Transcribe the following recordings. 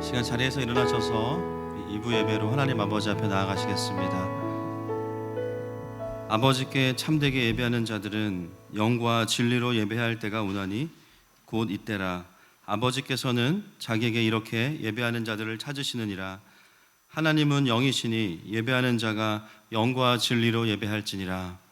시간 자리에서 일어나셔서 2부 예배로 하나님 아버지 앞에 나아가시겠습니다. 아버지께 참되게 예배하는 자들은 영과 진리로 예배할 때가 오나니 곧 이때라. 아버지께서는 자기에게 이렇게 예배하는 자들을 찾으시느니라. 하나님은 영이시니 예배하는 자가 영과 진리로 예배할지니라.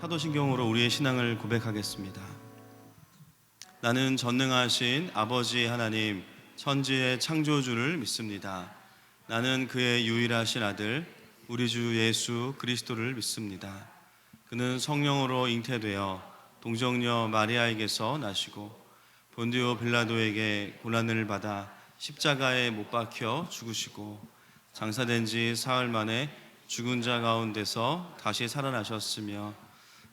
사도신경으로 우리의 신앙을 고백하겠습니다. 나는 전능하신 아버지 하나님 천지의 창조주를 믿습니다. 나는 그의 유일하신 아들 우리 주 예수 그리스도를 믿습니다. 그는 성령으로 잉태되어 동정녀 마리아에게서 나시고 본디오 빌라도에게 고난을 받아 십자가에 못 박혀 죽으시고 장사된 지 사흘 만에 죽은 자 가운데서 다시 살아나셨으며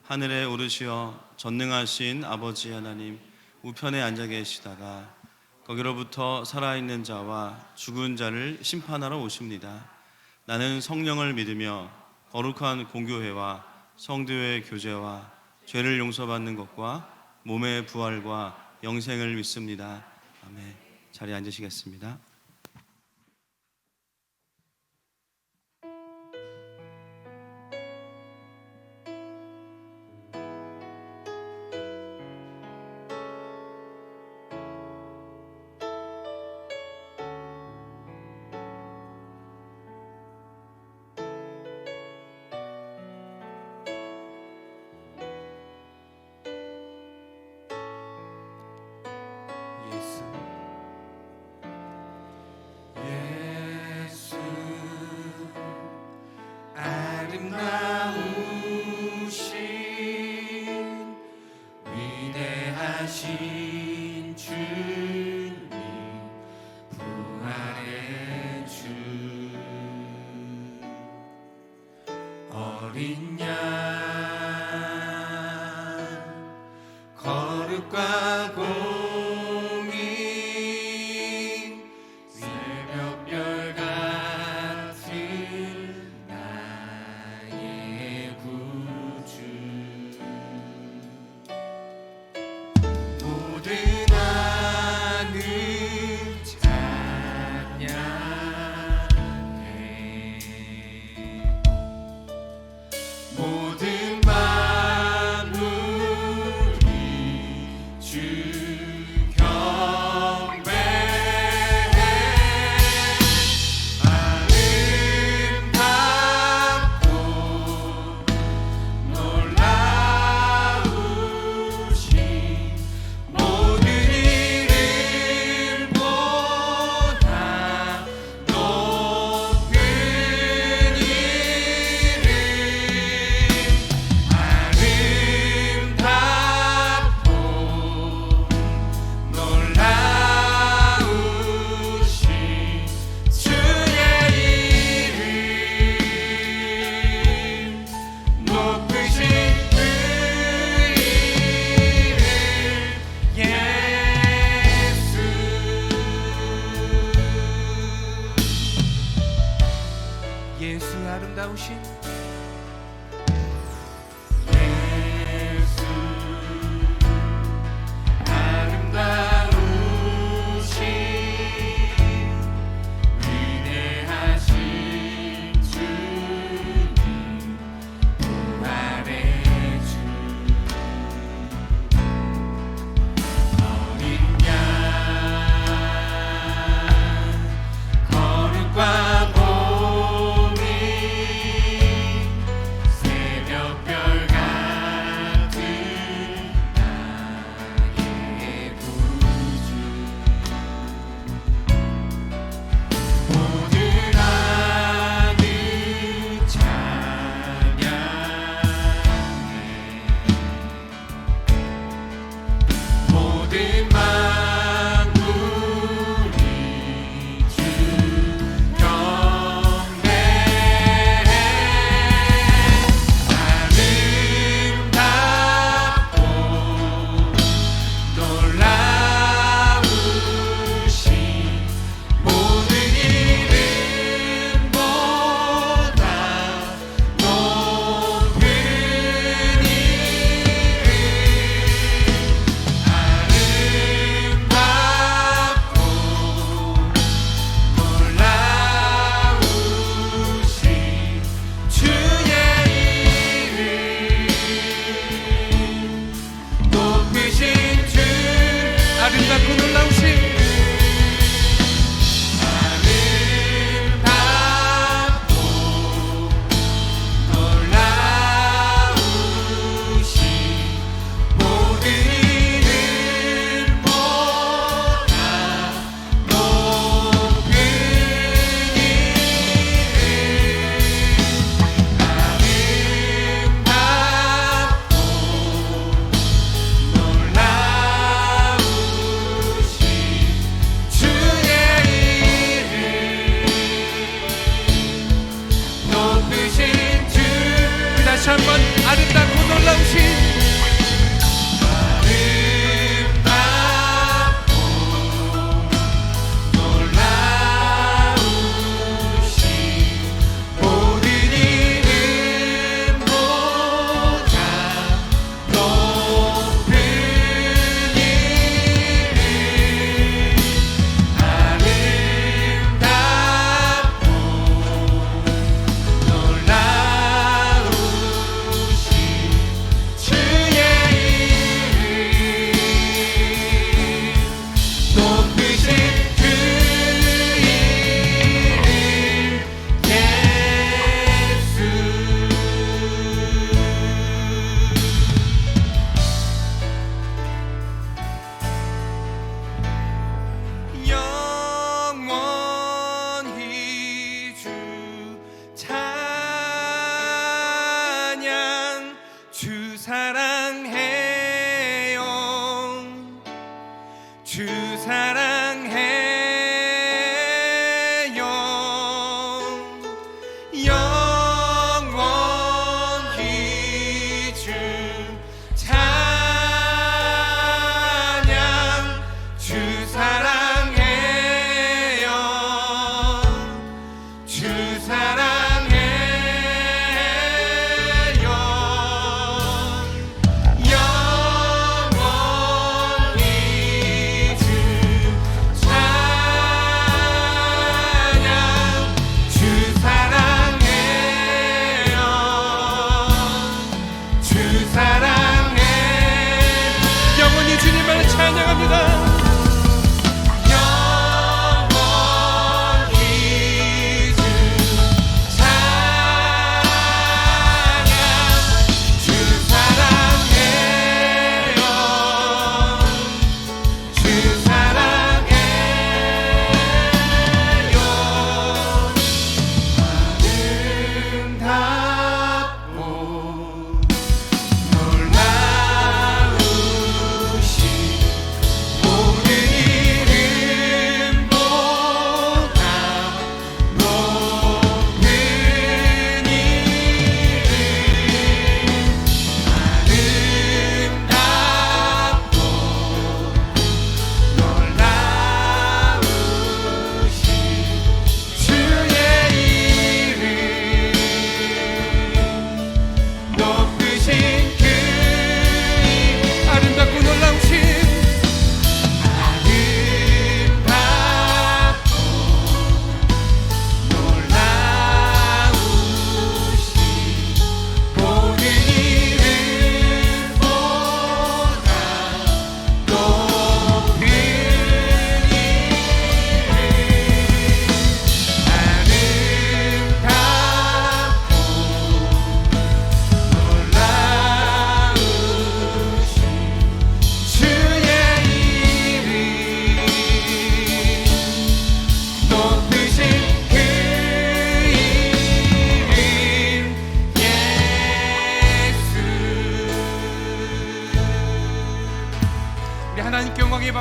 하늘에 오르시어 전능하신 아버지 하나님 우편에 앉아 계시다가 거기로부터 살아있는 자와 죽은 자를 심판하러 오십니다. 나는 성령을 믿으며 거룩한 공교회와 성도의 교제와 죄를 용서받는 것과 몸의 부활과 영생을 믿습니다. 아멘. 자리에 앉으시겠습니다. 아름다우신 위대하신 주님 부활의 주 어린 양 거룩과 공의 새벽별 같은 나의 구주 모든 하늘 찬양해 예수 아름다우신 한번 아름답고 놀라우신 주 사랑해요 영원히 주 찬양 주 사랑해요 주 사랑해요 영원히 주 찬양 주 사랑해요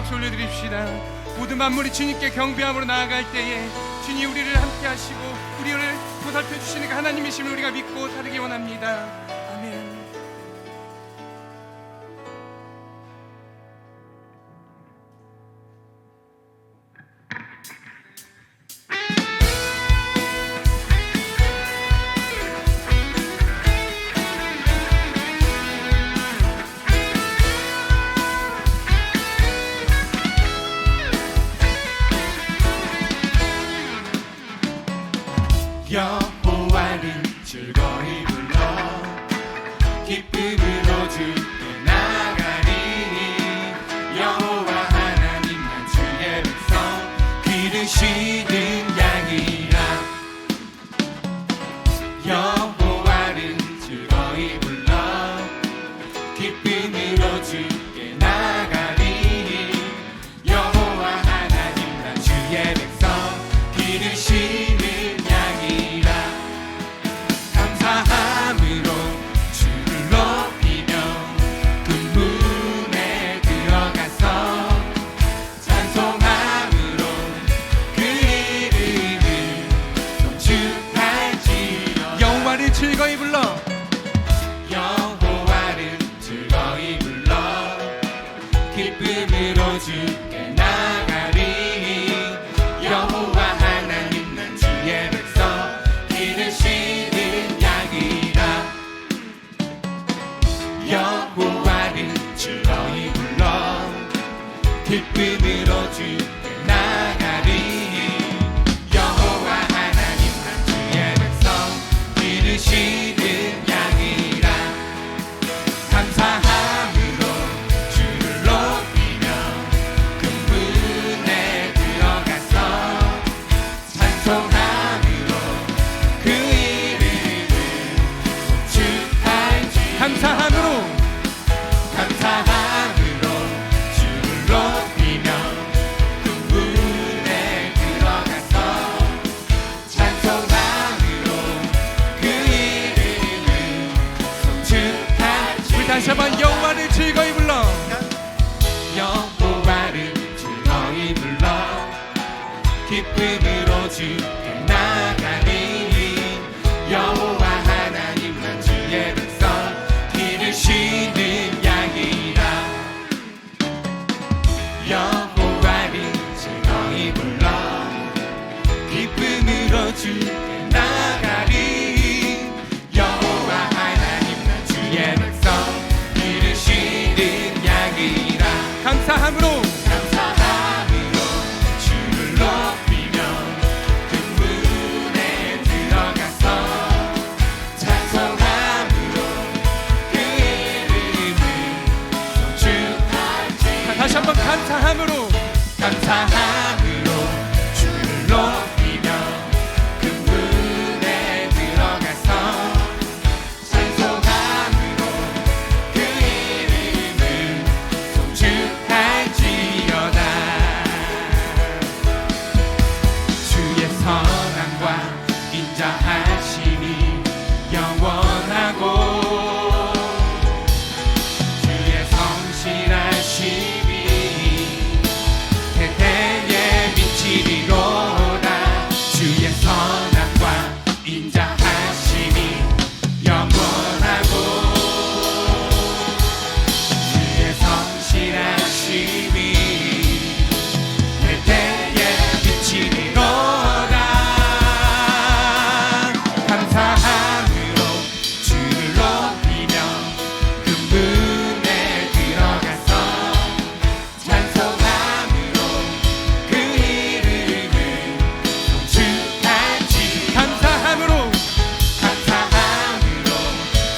박수 올려드립시다. 모든 만물이 주님께 경배함으로 나아갈 때에 주님 우리를 함께 하시고 우리를 보살펴 주시는 그 하나님이심을 우리가 믿고 따르기 원합니다. 아멘. 여호와를 즐거이 불러 기쁨으로 주께 나가리니 여호와 하나님만 주의 백성 기르시는 양이라. 여호와를 즐거이 불러 기쁨으로 주께 나가리니 여호와 하나님만 주의 백성 기르시는 감사함으로 주를 높이며 그 문에 들어가서 찬송함으로 그 이름을 송축할지어다. 여호와를 즐거이 불러 여호와를 즐거이 불러 기쁨으로 주께 나가리니 여호와 하나님 난 주의 백성 기르시는 양이라. 여호와를 즐거이 불러 기쁨으로 주께 나가리니 여호와 하나님 난 주의 백성 기르시는 양이라. 감사함으로 주를 높이며 그 문에 들어가서 찬송함으로 그 이름을 송축할지어다. 감사함으로 주를 높이며 그 문에 들어가서 찬송함으로 그 이름을 송축할지어다. 우리 다시 한번 여호와를 즐거이 불러 여호와를 즐거이 불러 기쁨으로 주께 나가리니 여호와 하나님만 주의 백성 기르시는 양이라. 여호와를 즐거이 불러 기쁨으로 주께 나가리 여호와 하나님만 주의 백성 기르시는 양이라. 감사함으로 주를 높이며 그 문에 들어가서 찬송함으로 그 이름을 송축할지어다. 다시 한번 감사함으로 주를 높이며 그 문에 들어가서 찬송함으로 그 이름을 송축할지어다. 주의 선함과 인자하심이 영원하고 주의 성실하심이 대대에 미치리로다. 주의 선함과 인자하심이 영원하고 주의 성실하심이 대대에 미치리로다. 감사함으로 주를 높이며 그 문에 들어가서 찬송함으로 그 이름을 송축할지어다. 감사함으로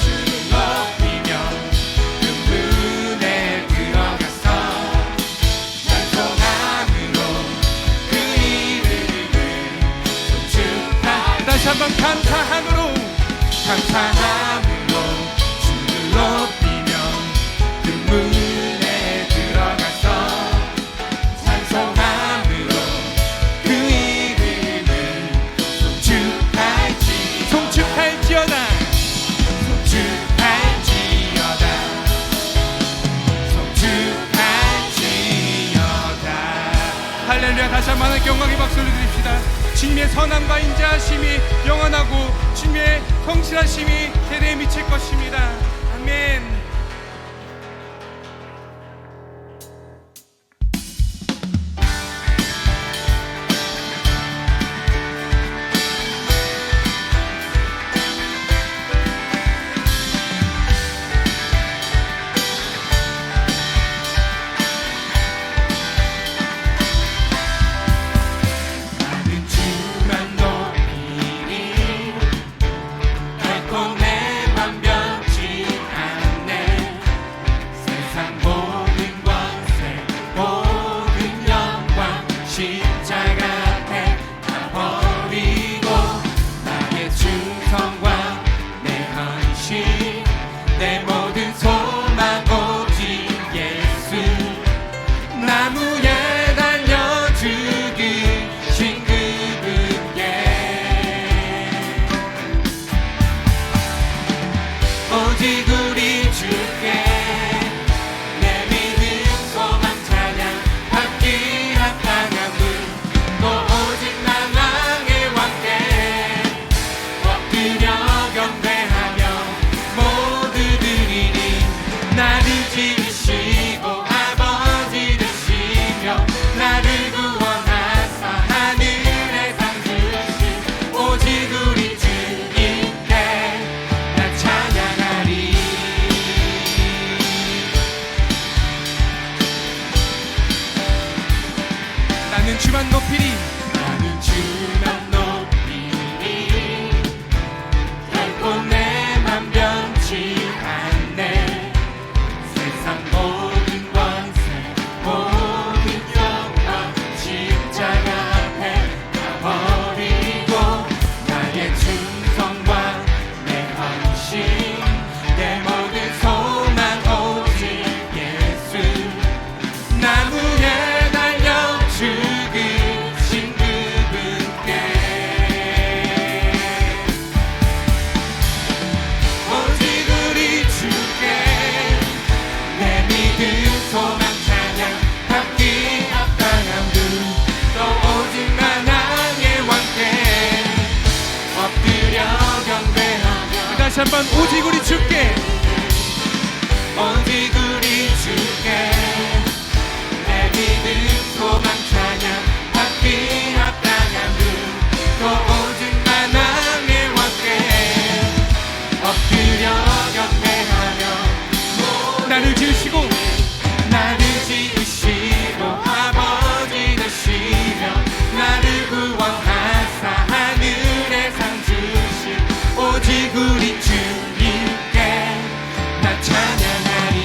주를 높이며 그 문에 들어가서 찬송함으로 그 이름을 송축할지어다. 다시 한번 감사함으로 주를 높이며 그 문에 들어가서 찬송함으로 그 이름을 송축할지어다. 송축할지어다. 다시 한번 하나님께 영광의 박수를 드립시다. 주님의 선함과 인자하심이 영원하고 주님의 성실하심이 대대에 미칠 것입니다. 아멘. 내 모든 소망 오직 예수 나무에 달려 죽으신 그분께 오직 우리 주께 내 믿음 소망 찬양 받기 합당한 분또 오직 만왕의 왕께 엎드려 경배하며 나를 지으시고 아버지 되시며 나를 구원하사 하늘에 상 주신 오직 우리 주님께 나 찬양하리. 나는 주만 높이리. 나는 주만 높이리. 결코 내 맘 변치 않네. 세상 모든 권세 모든 영광 십자가 앞에 다 버리고 나의 충성과 내 헌신 내 모든 소망 오직 예수 나무에 달려 죽으신 그분께 오직 우리 주께 내 믿음 소망 찬양 받기 합당한 분또 오직 만왕의 왕께 엎드려 경배하며 다시 한번 오직 우리 주께 오직 우리 주께 내 믿음 소망 찬양 받기 합당한 분또 오직 만왕의 왕께 엎드려 경배하며 나를 지으시고 나를 지으시고 아버지 되시며 나를 구원하사 하늘에 상 주신 오직 우리 주님께 나 찬양하리.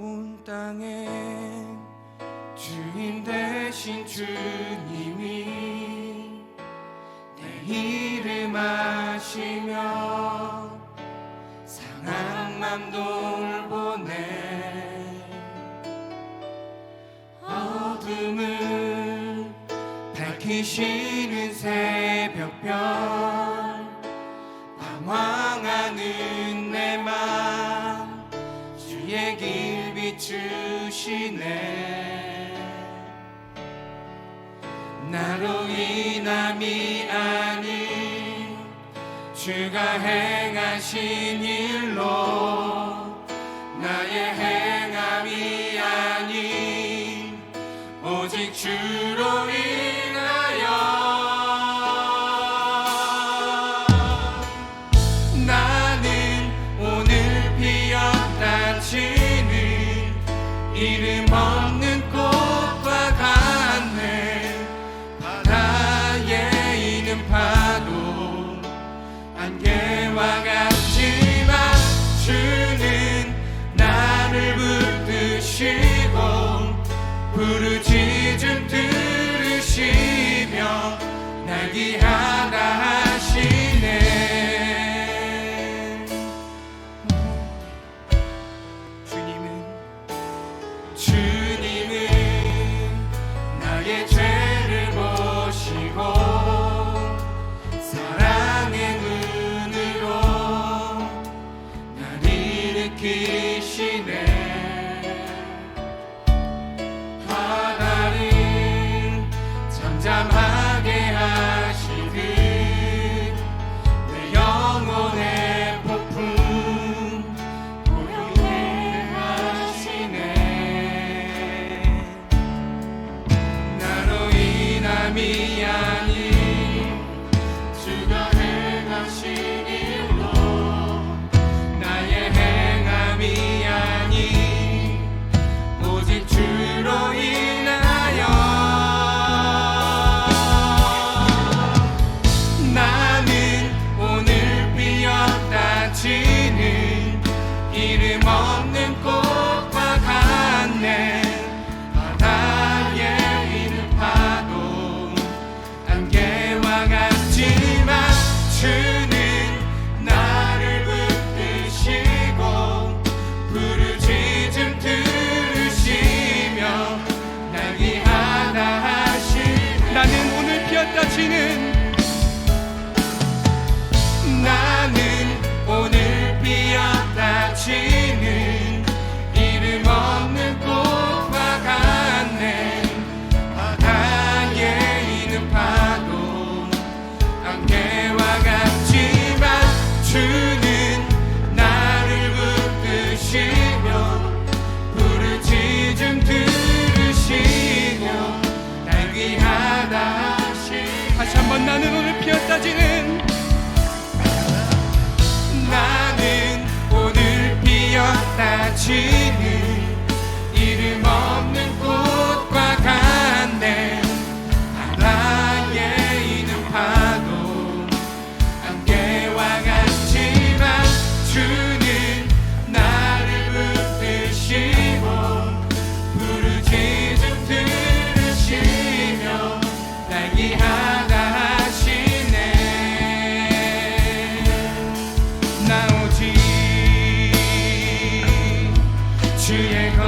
온 땅에 주인 되신 주님이 내 이름 아시며 상한 맘 돌보네. 어둠을 밝히시는 새벽별 방황하는 내 맘 주의 길 비추시네. 나로 인함이 아닌 주가 행하신 일로 나의 행함이 아닌 오직 주로 인하여 나는 오늘 피었다 치는 이름 없는 꽃과 같네. 바다에 있는 파도 안개와 같지만 주는 나를 붙드시고 부르짖음 들으시며 날 귀하다 하시네. 주님은 나의 죄를 보시고 사랑의 눈으로 날 일으키시네. 바다를 잠잠하게 하시듯 내 영혼의 폭풍 고요해 하시네. 나로 인함이 아닌 주가 행하신 일로 나의 행함이 아닌 오직 주로 인하여 나는 오늘 피었다 지는 이름 없는 꽃과 같네. 바다에 있는 파도 안개와 같지만 주는 나를 붙드시고 부르짖음 들으시며 날 귀하다 하시네. 나는 오늘 피었다 지는 나는 오늘 피었다 지는 이름 없는 꽃과 같네. 바다에 있는 파도 안개와 같지만 주는 나를 붙드시며 부르짖음 들으시며 날 귀하다 하시네. 다시 한번 나는 오늘 피었다 지는 나는 오늘 피었다 지는 이름 없는 꽃과 같네. 바다에 있는 파도 안개와 같지만 주는 나를 붙드시고 부르짖음 들으시며 날 귀하다 하시네. 나 오직 주의 것,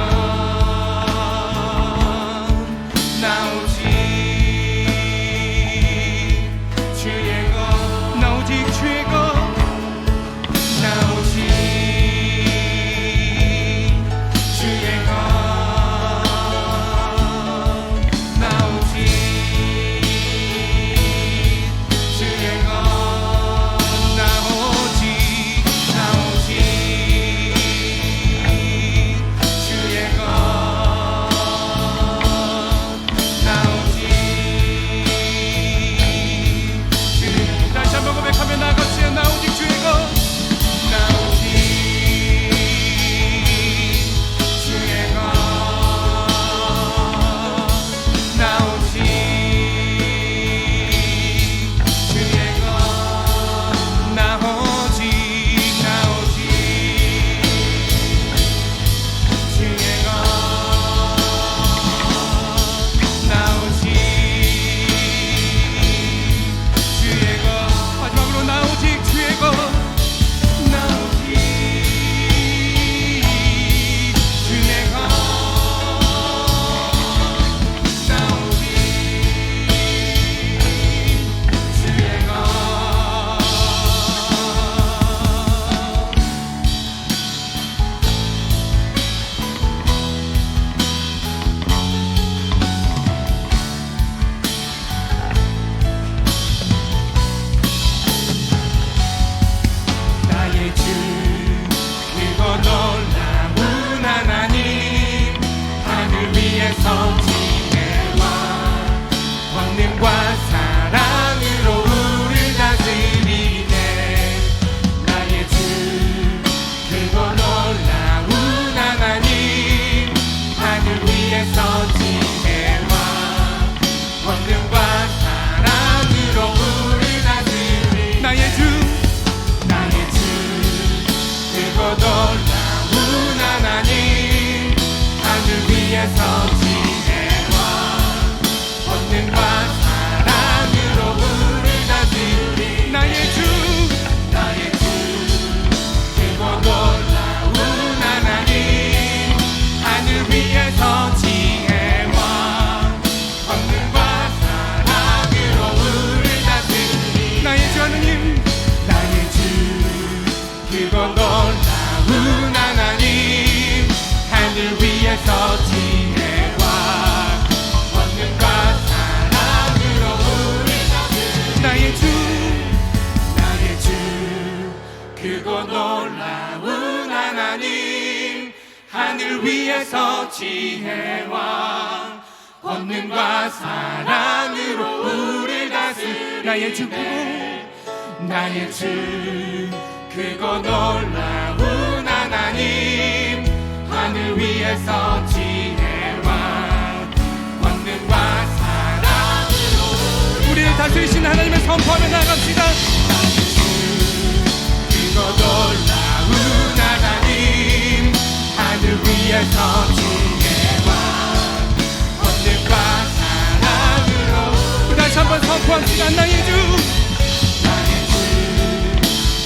나 오직 주의 것, 나 오직 주의 것, 나 오직 주의 것, 나 오직 주의 것, 나 오직 주의 것, 하나님 하늘 위에서 지혜와 권능과 사랑으로 우리를 다스리 나의 주 나의 주 크고 놀라운 하나님 하늘 위에서 지혜와 권능과 사랑으로 우리를 다스리신 하나님을 선포하며 나갑시다. 크고 놀라운 하나님 하늘 위에서 지혜와 권능과 사랑으로 다시 한번 선포합시다. 나의 주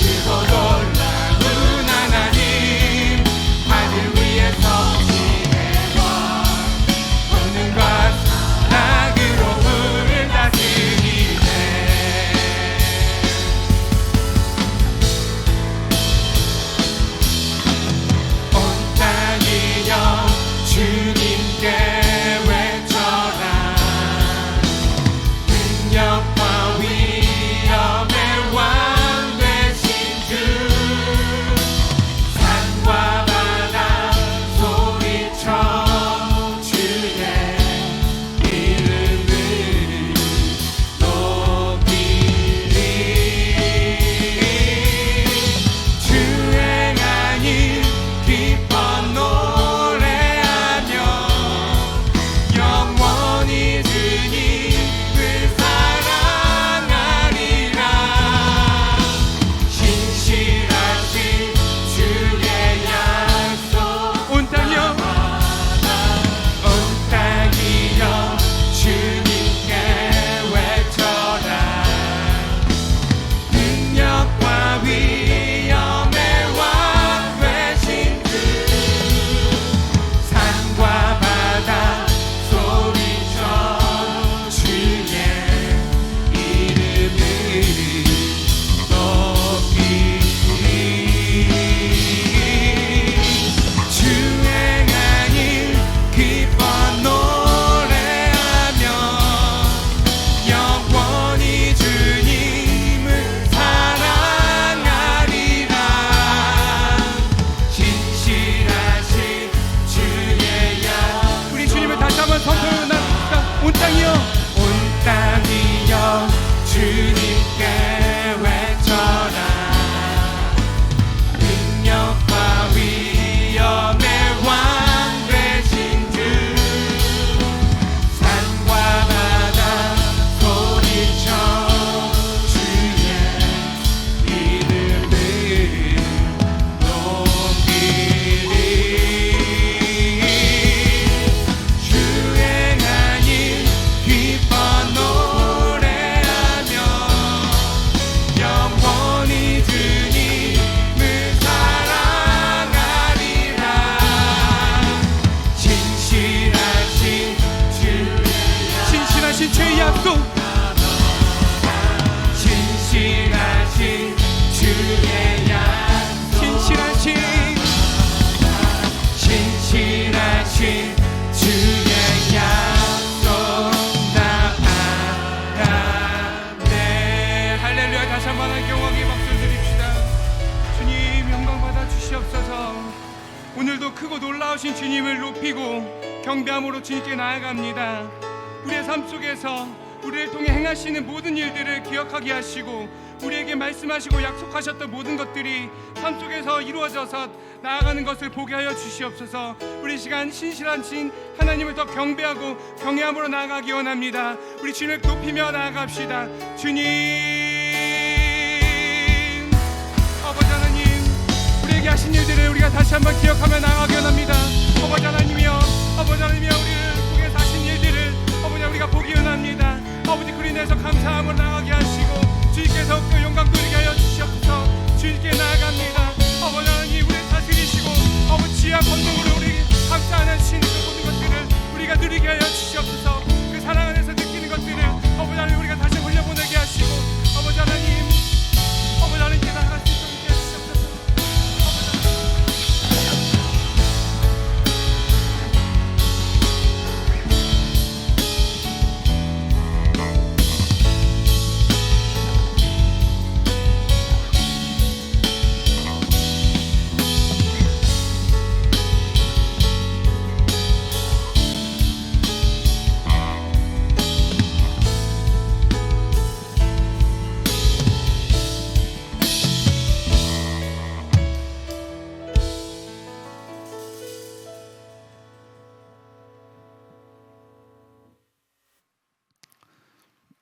크고 놀라운 하나님 하늘 위에서 지혜와 권능과 사랑으로 우리를 다스리네 온 땅이여 주님께 외쳐라 능력과 위엄의 왕 되신 주 산과 바다 소리쳐 주의 이름을 높이리 주행하니 기뻐 노래하며 영원히 주님을 사랑하리라 신실하신 주의 약속 온 땅이여 온 땅이여 주님께 외쳐라 능력과 위엄의 왕 되신 주 산과 바다 소리쳐 주의 이름을 높이리 주행하니 기뻐 노래하며 영원히 주님을 사랑하리라 신실하신 주의 약 우리 주님을 다시 한번 선포하며 나갑시다. 온 땅이여 온 땅이여 주님께 외쳐라 능력과 위엄의 왕 되신 주 산과 바다 소리쳐 주의 이름을 높이리 주행하니 기뻐 노래하며 영원히 주님을 사랑하리라 신실하신 신실하신 주의 약속 신실하신 주의 약속 신실하신 주의 약속 나 알았네 할렐루야. 다시 한번 하나님께 영광의 박수 드립시다. 주님 영광 받아 주시옵소서. 오늘도 크고 놀라우신 주님을 높이고 경배함으로 주님께 나아갑니다. 우리의 삶 속에서 우리를 통해 행하시는 모든 일들을 기억하게 하시고 우리에게 말씀하시고 약속하셨던 모든 것들이 삶 속에서 이루어져서 나아가는 것을 보게 하여 주시옵소서. 우리 시간 신실하신 하나님을 더 경배하고 경외함으로 나아가기 원합니다. 우리 주님을 높이며 나아갑시다. 주님 아버지 하나님 우리에게 하신 일들을 우리가 다시 한번 기억하며 나아가기 원합니다. 아버지 하나님이여 아버지 하나님이여 우리를 통해 하신 일들을 아버지 우리가 보기 원합니다. 아버지 그리 인해서 감사함을 나가게 하시고 주님께서 그 영광 누리게 하여 주시옵소서. 주님께 나아갑니다. 아버지 하나님 우리를 다스리시고 아버지 지혜와 권능으로 우리 감싸안으시는 그 모든 것들을 우리가 누리게 하여 주시옵소서. 그 사랑 안에서 느끼는 것들을 아버지 하나님 우리가 다시 흘려보내게 하시고 아버지 하나님 아버지 하나님께 나아갈 수 있도록 해 주시옵소서. 아버지 하나님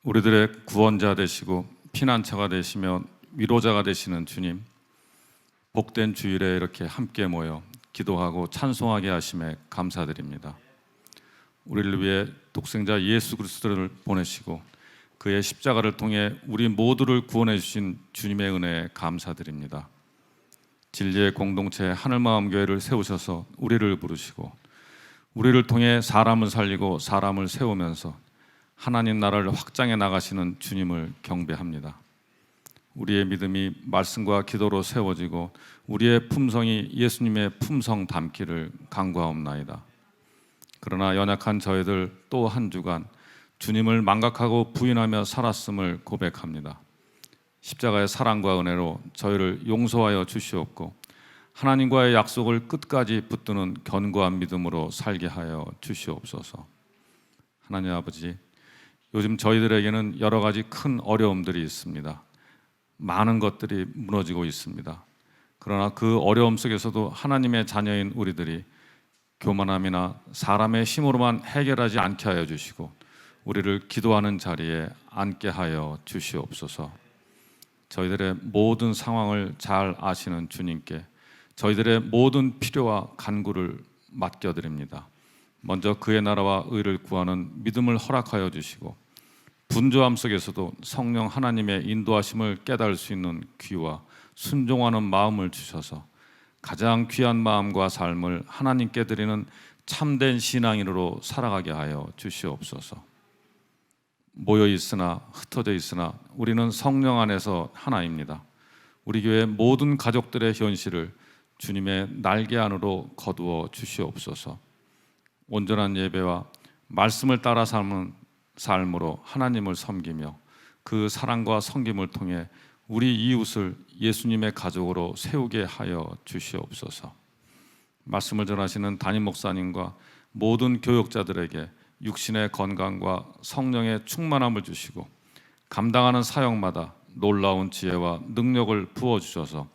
우리들의 구원자 되시고 피난처가 되시며 위로자가 되시는 주님, 복된 주일에 이렇게 함께 모여 기도하고 찬송하게 하심에 감사드립니다. 우리를 위해 독생자 예수 그리스도를 보내시고 그의 십자가를 통해 우리 모두를 구원해 주신 주님의 은혜에 감사드립니다. 진리의 공동체 하늘마음교회를 세우셔서 우리를 부르시고 우리를 통해 사람을 살리고 사람을 세우면서 하나님 나라를 확장해 나가시는 주님을 경배합니다. 우리의 믿음이 말씀과 기도로 세워지고 우리의 품성이 예수님의 품성 닮기를 간구하옵나이다. 그러나 연약한 저희들 또 한 주간 주님을 망각하고 부인하며 살았음을 고백합니다. 십자가의 사랑과 은혜로 저희를 용서하여 주시옵고 하나님과의 약속을 끝까지 붙드는 견고한 믿음으로 살게 하여 주시옵소서. 하나님 아버지, 요즘 저희들에게는 여러 가지 큰 어려움들이 있습니다. 많은 것들이 무너지고 있습니다. 그러나 그 어려움 속에서도 하나님의 자녀인 우리들이 교만함이나 사람의 힘으로만 해결하지 않게 하여 주시고 우리를 기도하는 자리에 앉게 하여 주시옵소서. 저희들의 모든 상황을 잘 아시는 주님께 저희들의 모든 필요와 간구를 맡겨드립니다. 먼저 그의 나라와 의를 구하는 믿음을 허락하여 주시고 분주함 속에서도 성령 하나님의 인도하심을 깨달을 수 있는 귀와 순종하는 마음을 주셔서 가장 귀한 마음과 삶을 하나님께 드리는 참된 신앙인으로 살아가게 하여 주시옵소서. 모여 있으나 흩어져 있으나 우리는 성령 안에서 하나입니다. 우리 교회 모든 가족들의 현실을 주님의 날개 안으로 거두어 주시옵소서. 온전한 예배와 말씀을 따라 삶은 삶으로 하나님을 섬기며 그 사랑과 섬김을 통해 우리 이웃을 예수님의 가족으로 세우게 하여 주시옵소서. 말씀을 전하시는 담임 목사님과 모든 교역자들에게 육신의 건강과 성령의 충만함을 주시고 감당하는 사역마다 놀라운 지혜와 능력을 부어주셔서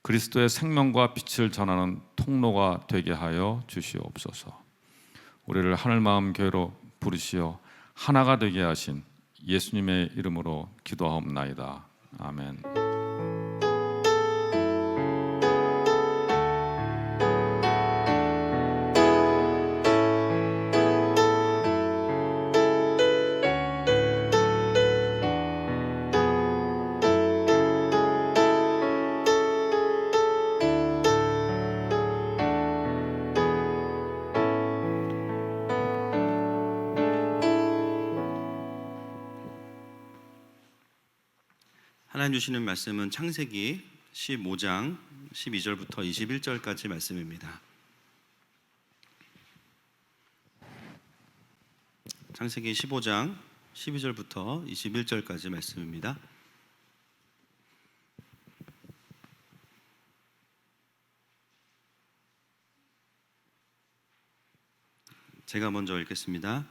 그리스도의 생명과 빛을 전하는 통로가 되게 하여 주시옵소서. 우리를 하늘마음 교회로 부르시어 하나가 되게 하신 예수님의 이름으로 기도하옵나이다. 아멘. 하나님 주시는 말씀은 창세기 15장 12절부터 21절까지 말씀입니다. 창세기 15장 12절부터 21절까지 말씀입니다. 제가 먼저 읽겠습니다.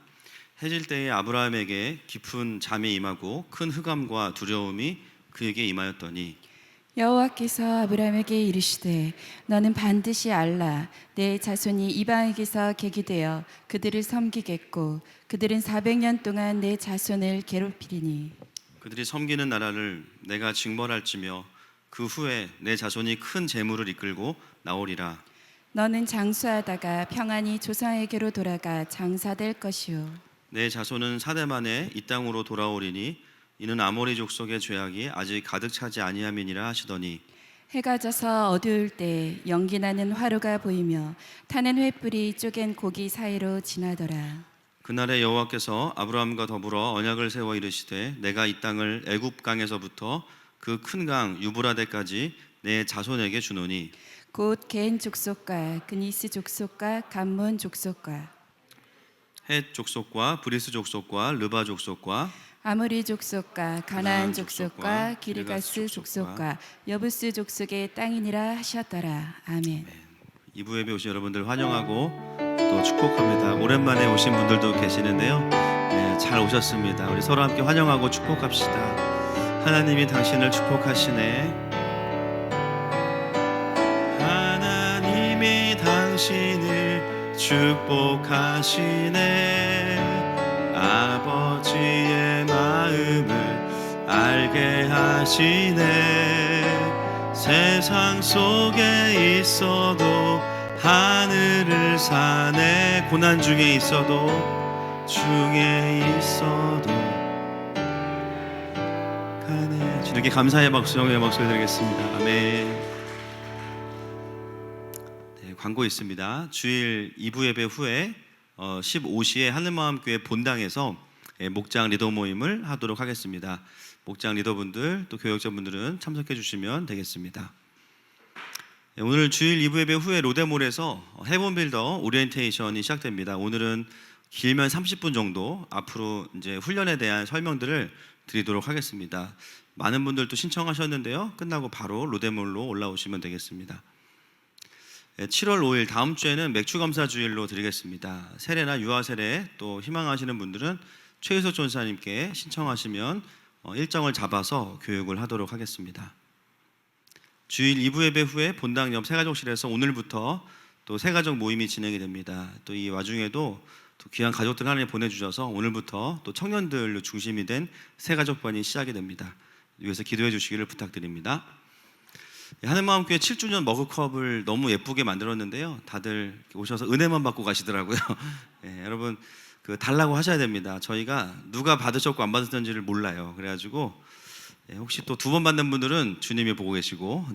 해질 때에 아브라함에게 깊은 잠이 임하고 큰 흑암과 두려움이 그에게 임하였더니 여호와께서 아브라함에게 이르시되 너는 반드시 알라 내 자손이 이방에게서 계기되어 그들을 섬기겠고 그들은 400년 동안 내 자손을 괴롭히리니 그들이 섬기는 나라를 내가 징벌할지며 그 후에 내 자손이 큰 재물을 이끌고 나오리라. 너는 장수하다가 평안히 조상에게로 돌아가 장사될 것이요 내 자손은 4대 만에 이 땅으로 돌아오리니 이는 아모리 족속의 죄악이 아직 가득 차지 아니함이니라 하시더니 해가 져서 어두울 때 연기 나는 화로가 보이며 타는 횃불이 쪼갠 고기 사이로 지나더라. 그날에 여호와께서 아브라함과 더불어 언약을 세워 이르시되 내가 이 땅을 애굽 강에서부터 그 큰 강 유브라데까지 내 자손에게 주노니 곧 겐 족속과 그니스 족속과 감몬 족속과 헷 족속과 브리스 족속과 르바 족속과 아모리 족속과 가나안 족속과 기르가스 족속과 여부스 족속의 땅이니라 하셨더라. 아멘. 2부 예배 오신 여러분들 환영하고 또 축복합니다. 오랜만에 오신 분들도 계시는데요. 네, 잘 오셨습니다. 우리 서로 함께 환영하고 축복합시다. 하나님이 당신을 축복하시네. 하나님이 당신을 축복하시네. 아버지의 마음을 알게 하시네. 세상 속에 있어도 하늘을 사네. 고난 중에 있어도 가네. 주님께 감사의 박수, 영예의 박수 드리겠습니다. 아멘. 광고 있습니다. 주일 2부 예배 후에 15시에 하늘마음교회 본당에서 목장 리더 모임을 하도록 하겠습니다. 목장 리더분들 또 교역자분들은 참석해 주시면 되겠습니다. 오늘 주일 2부 예배 후에 로데몰에서 헤븐빌더 오리엔테이션이 시작됩니다. 오늘은 길면 30분 정도 앞으로 이제 훈련에 대한 설명들을 드리도록 하겠습니다. 많은 분들도 신청하셨는데요. 끝나고 바로 로데몰로 올라오시면 되겠습니다. 7월 5일 다음 주에는 맥주 감사 주일로 드리겠습니다. 세례나 유아 세례 또 희망하시는 분들은 최희석 전사님께 신청하시면 일정을 잡아서 교육을 하도록 하겠습니다. 주일 2부 예배 후에 본당 옆 새가족실에서 오늘부터 또 새가족 모임이 진행이 됩니다. 또 이 와중에도 또 귀한 가족들 하나님 보내주셔서 오늘부터 또 청년들로 중심이 된 새가족반이 시작이 됩니다. 위해서 기도해 주시기를 부탁드립니다. 하늘마음교회 7주년 머그컵을 너무 예쁘게 만들었는데요. 다들 오셔서 은혜만 받고 가시더라고요. 여러분 달라고 하셔야 됩니다. 저희가 누가 받으셨고 안 받으셨는지를 몰라요. 그래가지고 혹시 또 2번 받는 분들은 주님이 보고 계시고,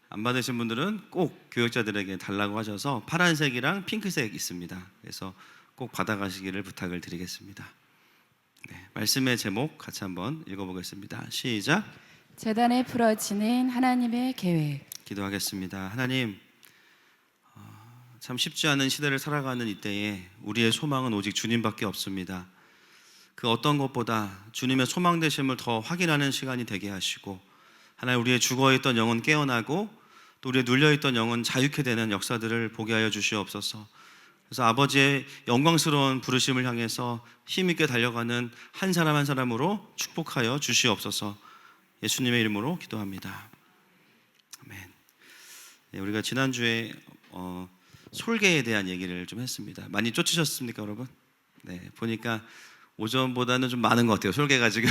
안 받으신 분들은 꼭 교역자들에게 달라고 하셔서 파란색이랑 핑크색 있습니다. 그래서 꼭 받아가시기를 부탁을 드리겠습니다. 말씀의 제목 같이 한번 읽어보겠습니다. 시작. 재단에 풀어지는 하나님의 계획. 기도하겠습니다. 하나님, 참 쉽지 않은 시대를 살아가는 이때에 우리의 소망은 오직 주님밖에 없습니다. 그 어떤 것보다 주님의 소망 되심을 더 확인하는 시간이 되게 하시고, 하나님 우리의 죽어있던 영은 깨어나고 또 우리의 눌려있던 영은 자유케 되는 역사들을 보게 하여 주시옵소서. 그래서 아버지의 영광스러운 부르심을 향해서 힘있게 달려가는 한 사람 한 사람으로 축복하여 주시옵소서. 예수님의 이름으로 기도합니다. 아멘. 우리가 지난주에 솔개에 대한 얘기를 좀 했습니다. 많이 쫓으셨습니까, 여러분? 보니까 오전보다는 좀 많은 것 같아요. 솔개가 지금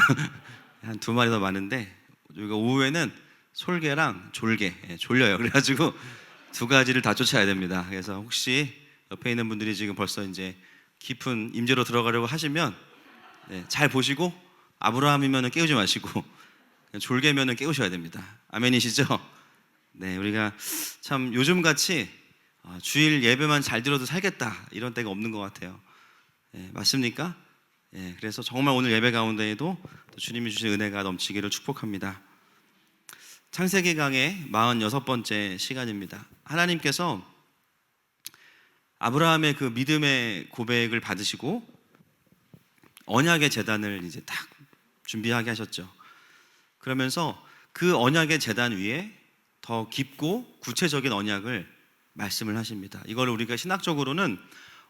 한 2마리 더 많은데, 우리가 오후에는 솔개랑 졸개, 졸려요. 그래가지고 2가지를 다 쫓아야 됩니다. 그래서 혹시 옆에 있는 분들이 지금 벌써 이제 깊은 임재로 들어가려고 하시면 잘 보시고, 아브라함이면 깨우지 마시고 졸개면은 깨우셔야 됩니다. 아멘이시죠? 우리가 참 요즘같이 주일 예배만 잘 들어도 살겠다 이런 때가 없는 것 같아요. 맞습니까? 그래서 정말 오늘 예배 가운데에도 또 주님이 주신 은혜가 넘치기를 축복합니다. 창세기 강의 46번째 시간입니다. 하나님께서 아브라함의 그 믿음의 고백을 받으시고 언약의 제단을 이제 딱 준비하게 하셨죠. 그러면서 그 언약의 제단 위에 더 깊고 구체적인 언약을 말씀을 하십니다. 이걸 우리가 신학적으로는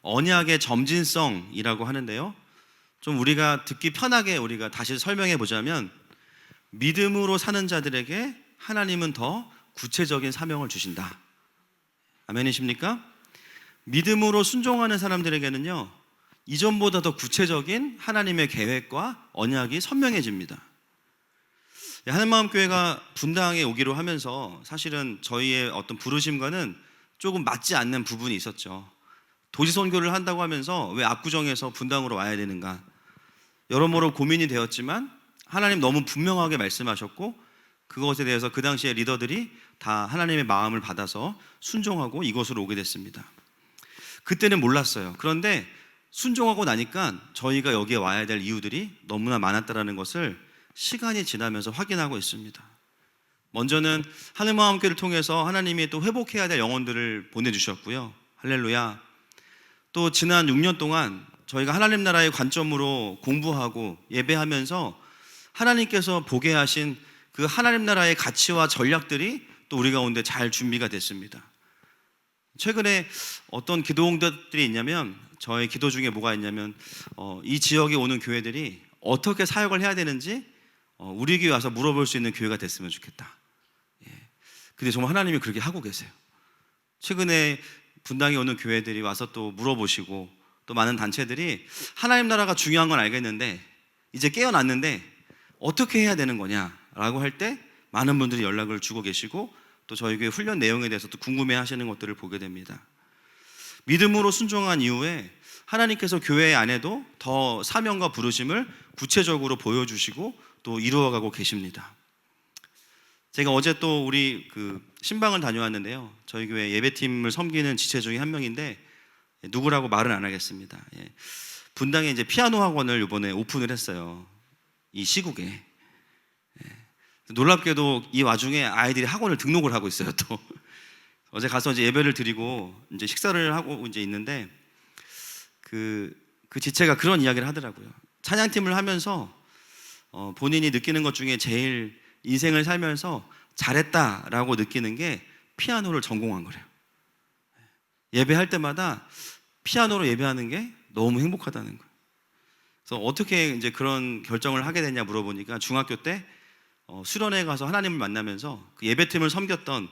언약의 점진성이라고 하는데요. 좀 우리가 듣기 편하게 우리가 다시 설명해 보자면, 믿음으로 사는 자들에게 하나님은 더 구체적인 사명을 주신다. 아멘이십니까? 믿음으로 순종하는 사람들에게는요, 이전보다 더 구체적인 하나님의 계획과 언약이 선명해집니다. 하늘마음교회가 분당에 오기로 하면서 사실은 저희의 어떤 부르심과는 조금 맞지 않는 부분이 있었죠. 도시 선교를 한다고 하면서 왜 압구정에서 분당으로 와야 되는가, 여러모로 고민이 되었지만 하나님 너무 분명하게 말씀하셨고, 그것에 대해서 그 당시에 리더들이 다 하나님의 마음을 받아서 순종하고 이곳으로 오게 됐습니다. 그때는 몰랐어요. 그런데 순종하고 나니까 저희가 여기에 와야 될 이유들이 너무나 많았다는 것을 시간이 지나면서 확인하고 있습니다. 먼저는 하늘마음교회를 통해서 하나님이 또 회복해야 될 영혼들을 보내주셨고요. 할렐루야. 또 지난 6년 동안 저희가 하나님 나라의 관점으로 공부하고 예배하면서 하나님께서 보게 하신 그 하나님 나라의 가치와 전략들이 또 우리 가운데 잘 준비가 됐습니다. 최근에 어떤 기도 응답들이 있냐면, 저의 기도 중에 뭐가 있냐면 이 지역에 오는 교회들이 어떻게 사역을 해야 되는지 우리 교회 와서 물어볼 수 있는 교회가 됐으면 좋겠다. 근데 정말 하나님이 그렇게 하고 계세요. 최근에 분당에 오는 교회들이 와서 또 물어보시고 또 많은 단체들이 하나님 나라가 중요한 건 알겠는데 이제 깨어났는데 어떻게 해야 되는 거냐라고 할 때 많은 분들이 연락을 주고 계시고 또 저희 교회 훈련 내용에 대해서 또 궁금해 하시는 것들을 보게 됩니다. 믿음으로 순종한 이후에 하나님께서 교회 안에도 더 사명과 부르심을 구체적으로 보여주시고 또 이루어가고 계십니다. 제가 어제 또 우리 신방을 다녀왔는데요. 저희 교회 예배팀을 섬기는 지체 중에 한 명인데 누구라고 말은 안 하겠습니다. 분당에 이제 피아노 학원을 이번에 오픈을 했어요. 이 시국에. 놀랍게도 이 와중에 아이들이 학원을 등록을 하고 있어요. 또 어제 가서 이제 예배를 드리고 이제 식사를 하고 이제 있는데 그 지체가 그런 이야기를 하더라고요. 찬양팀을 하면서 본인이 느끼는 것 중에 제일 인생을 살면서 잘했다라고 느끼는 게 피아노를 전공한 거래요. 예배할 때마다 피아노로 예배하는 게 너무 행복하다는 거예요. 그래서 어떻게 이제 그런 결정을 하게 됐냐 물어보니까 중학교 때 수련회 가서 하나님을 만나면서 그 예배팀을 섬겼던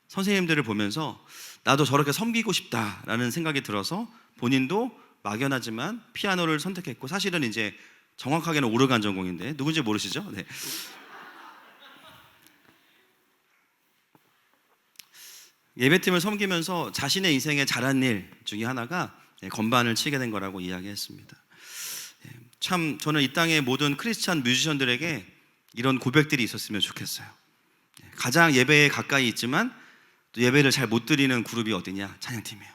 선생님들을 보면서 나도 저렇게 섬기고 싶다라는 생각이 들어서 본인도 막연하지만 피아노를 선택했고, 사실은 이제 정확하게는 오르간 전공인데 누군지 모르시죠? 네. 예배팀을 섬기면서 자신의 인생에 잘한 일 중에 하나가 건반을 치게 된 거라고 이야기했습니다. 참 저는 이 땅의 모든 크리스찬 뮤지션들에게 이런 고백들이 있었으면 좋겠어요. 가장 예배에 가까이 있지만 또 예배를 잘 못 드리는 그룹이 어디냐? 찬양팀이에요.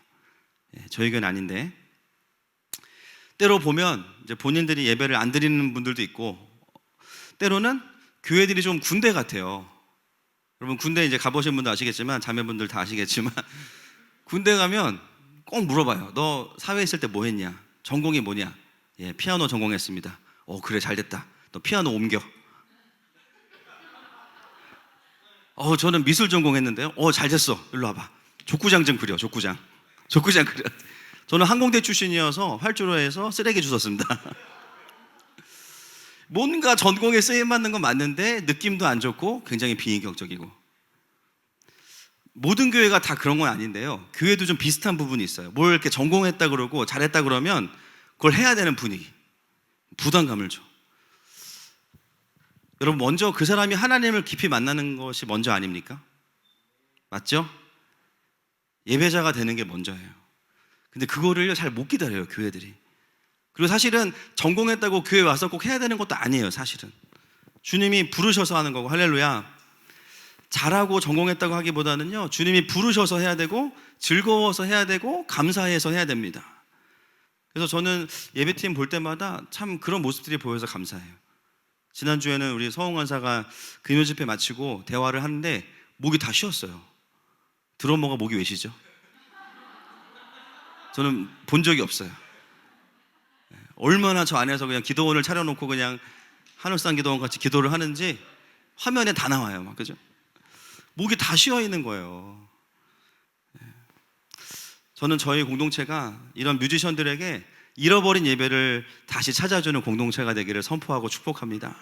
저희 교회는 아닌데 때로 보면 이제 본인들이 예배를 안 드리는 분들도 있고, 때로는 교회들이 좀 군대 같아요. 여러분 군대 이제 가보신 분도 아시겠지만, 자매분들 다 아시겠지만 군대 가면 꼭 물어봐요. 너 사회에 있을 때 뭐 했냐? 전공이 뭐냐? 예, 피아노 전공했습니다. 그래 잘됐다. 너 피아노 옮겨. 저는 미술 전공했는데요. 잘됐어. 일로 와봐. 족구장 좀 그려. 족구장 그려. 저는 항공대 출신이어서 활주로에서 쓰레기 주웠습니다. 뭔가 전공에 쓰임받는 건 맞는데 느낌도 안 좋고 굉장히 비인격적이고. 모든 교회가 다 그런 건 아닌데요, 교회도 좀 비슷한 부분이 있어요. 뭘 이렇게 전공했다 그러고 잘했다 그러면 그걸 해야 되는 분위기, 부담감을 줘. 여러분, 먼저 그 사람이 하나님을 깊이 만나는 것이 먼저 아닙니까? 맞죠? 예배자가 되는 게 먼저예요. 근데 그거를 잘 못 기다려요, 교회들이. 그리고 사실은 전공했다고 교회 와서 꼭 해야 되는 것도 아니에요. 사실은 주님이 부르셔서 하는 거고, 할렐루야. 잘하고 전공했다고 하기보다는요, 주님이 부르셔서 해야 되고 즐거워서 해야 되고 감사해서 해야 됩니다. 그래서 저는 예배팀 볼 때마다 참 그런 모습들이 보여서 감사해요. 지난주에는 우리 서홍원사가 금요 집회 마치고 대화를 하는데 목이 다 쉬었어요. 드러머가 목이 왜 쉬죠? 저는 본 적이 없어요. 얼마나 저 안에서 그냥 기도원을 차려놓고 그냥 하늘산 기도원 같이 기도를 하는지 화면에 다 나와요. 막, 그죠? 목이 다 쉬어 있는 거예요. 저는 저희 공동체가 이런 뮤지션들에게 잃어버린 예배를 다시 찾아주는 공동체가 되기를 선포하고 축복합니다.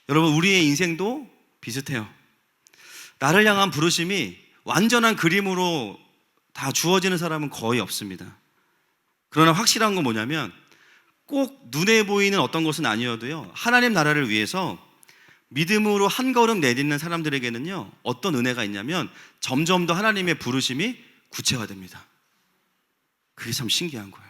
여러분, 우리의 인생도 비슷해요. 나를 향한 부르심이 완전한 그림으로 다 주어지는 사람은 거의 없습니다. 그러나 확실한 건 뭐냐면, 꼭 눈에 보이는 어떤 것은 아니어도요, 하나님 나라를 위해서 믿음으로 한 걸음 내딛는 사람들에게는요, 어떤 은혜가 있냐면 점점 더 하나님의 부르심이 구체화됩니다. 그게 참 신기한 거예요.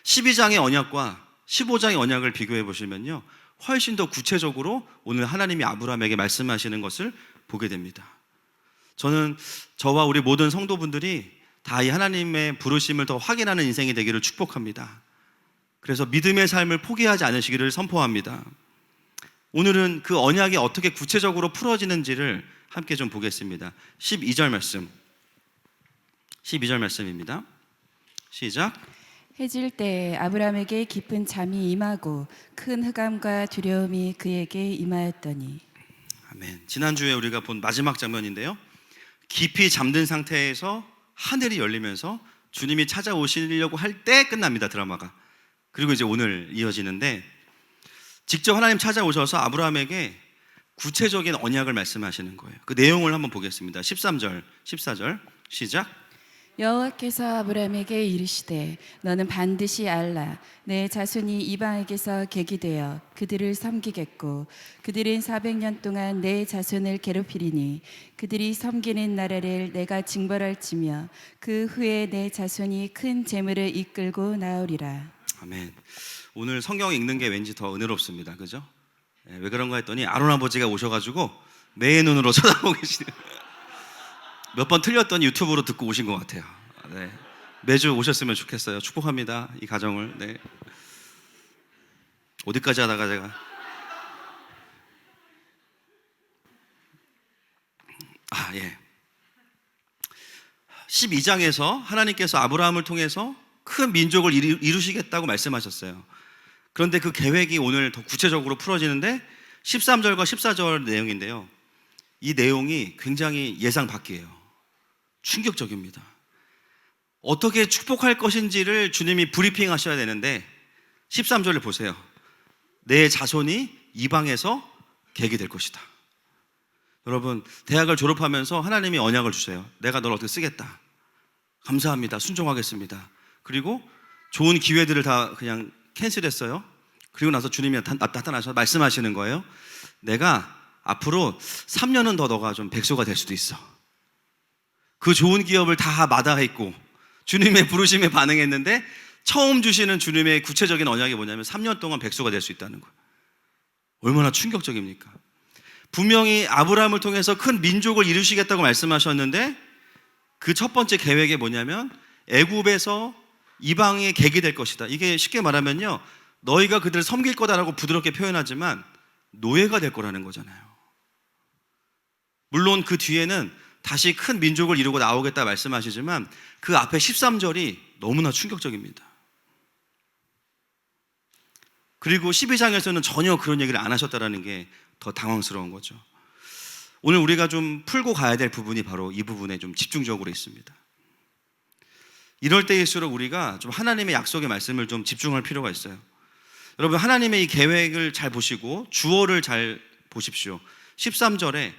12장의 언약과 15장의 언약을 비교해 보시면요, 훨씬 더 구체적으로 오늘 하나님이 아브라함에게 말씀하시는 것을 보게 됩니다. 저는 저와 우리 모든 성도분들이 다 이 하나님의 부르심을 더 확인하는 인생이 되기를 축복합니다. 그래서 믿음의 삶을 포기하지 않으시기를 선포합니다. 오늘은 그 언약이 어떻게 구체적으로 풀어지는지를 함께 좀 보겠습니다. 12절 말씀입니다. 시작. 해질 때 아브라함에게 깊은 잠이 임하고 큰 흑암과 두려움이 그에게 임하였더니. 아멘. 지난주에 우리가 본 마지막 장면인데요, 깊이 잠든 상태에서 하늘이 열리면서 주님이 찾아오시려고 할 때 끝납니다, 드라마가. 그리고 이제 오늘 이어지는데, 직접 하나님 찾아오셔서 아브라함에게 구체적인 언약을 말씀하시는 거예요. 그 내용을 한번 보겠습니다. 13절, 14절 시작. 여호와께서 아브라함에게 이르시되 너는 반드시 알라 내 자손이 이방에게서 객이 되어 그들을 섬기겠고 그들은 400년 동안 내 자손을 괴롭히리니 그들이 섬기는 나라를 내가 징벌할지며 그 후에 내 자손이 큰 재물을 이끌고 나오리라. 아멘. 오늘 성경 읽는 게 왠지 더 은혜롭습니다. 그죠? 왜 그런가 했더니 아론 아버지가 오셔가지고 매의 눈으로 쳐다보고 계시네요. 몇 번 틀렸더니 유튜브로 듣고 오신 것 같아요. 네. 매주 오셨으면 좋겠어요. 축복합니다. 이 가정을. 네. 어디까지 하다가 제가 예. 12장에서 하나님께서 아브라함을 통해서 큰 민족을 이루시겠다고 말씀하셨어요. 그런데 그 계획이 오늘 더 구체적으로 풀어지는데 13절과 14절 내용인데요. 이 내용이 굉장히 예상 밖이에요. 충격적입니다. 어떻게 축복할 것인지를 주님이 브리핑 하셔야 되는데 13절을 보세요. 내 자손이 이방에서 객이 될 것이다. 여러분, 대학을 졸업하면서 하나님이 언약을 주세요. 내가 널 어떻게 쓰겠다. 감사합니다. 순종하겠습니다. 그리고 좋은 기회들을 다 그냥 캔슬했어요. 그리고 나서 주님이 나타나셔서 말씀하시는 거예요. 내가 앞으로 3년은 더 너가 좀 백수가 될 수도 있어. 그 좋은 기업을 다 마다했고 주님의 부르심에 반응했는데 처음 주시는 주님의 구체적인 언약이 뭐냐면 3년 동안 백수가 될 수 있다는 거예요. 얼마나 충격적입니까? 분명히 아브라함을 통해서 큰 민족을 이루시겠다고 말씀하셨는데 그 첫 번째 계획이 뭐냐면 애굽에서 이방의 객이 될 것이다. 이게 쉽게 말하면요, 너희가 그들을 섬길 거다라고 부드럽게 표현하지만 노예가 될 거라는 거잖아요. 물론 그 뒤에는 다시 큰 민족을 이루고 나오겠다 말씀하시지만 그 앞에 13절이 너무나 충격적입니다. 그리고 12장에서는 전혀 그런 얘기를 안 하셨다는 게 더 당황스러운 거죠. 오늘 우리가 좀 풀고 가야 될 부분이 바로 이 부분에 좀 집중적으로 있습니다. 이럴 때일수록 우리가 좀 하나님의 약속의 말씀을 좀 집중할 필요가 있어요. 여러분, 하나님의 이 계획을 잘 보시고 주어를 잘 보십시오. 13절에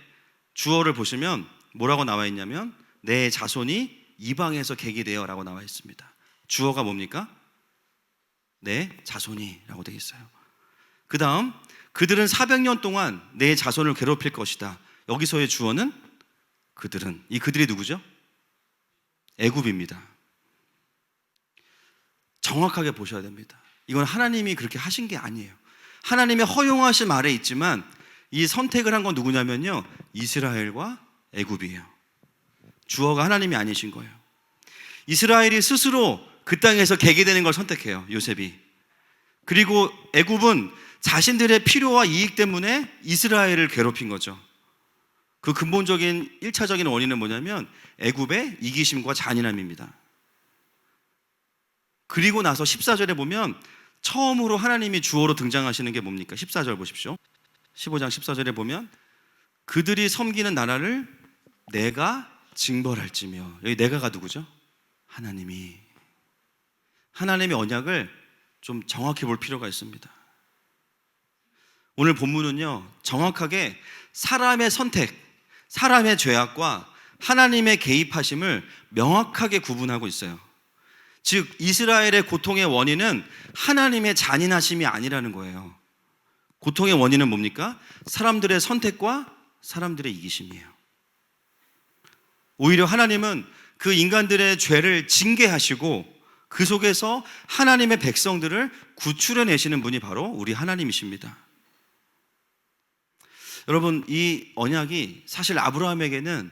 주어를 보시면 뭐라고 나와 있냐면 내 자손이 이방에서 객이 되어 라고 나와 있습니다. 주어가 뭡니까? 내 자손이 라고 되어 있어요. 그 다음 그들은 400년 동안 내 자손을 괴롭힐 것이다. 여기서의 주어는 그들은, 이 그들이 누구죠? 애굽입니다. 정확하게 보셔야 됩니다. 이건 하나님이 그렇게 하신 게 아니에요. 하나님의 허용하신 말에 있지만 이 선택을 한 건 누구냐면요, 이스라엘과 애굽이에요. 주어가 하나님이 아니신 거예요. 이스라엘이 스스로 그 땅에서 객이 되는 걸 선택해요, 요셉이. 그리고 애굽은 자신들의 필요와 이익 때문에 이스라엘을 괴롭힌 거죠. 그 근본적인 1차적인 원인은 뭐냐면 애굽의 이기심과 잔인함입니다. 그리고 나서 14절에 보면 처음으로 하나님이 주어로 등장하시는 게 뭡니까? 14절 보십시오. 15장 14절에 보면 그들이 섬기는 나라를 내가 징벌할지며, 여기 내가가 누구죠? 하나님이. 하나님의 언약을 좀 정확히 볼 필요가 있습니다. 오늘 본문은요, 정확하게 사람의 선택, 사람의 죄악과 하나님의 개입하심을 명확하게 구분하고 있어요. 즉 이스라엘의 고통의 원인은 하나님의 잔인하심이 아니라는 거예요. 고통의 원인은 뭡니까? 사람들의 선택과 사람들의 이기심이에요. 오히려 하나님은 그 인간들의 죄를 징계하시고 그 속에서 하나님의 백성들을 구출해내시는 분이 바로 우리 하나님이십니다. 여러분, 이 언약이 사실 아브라함에게는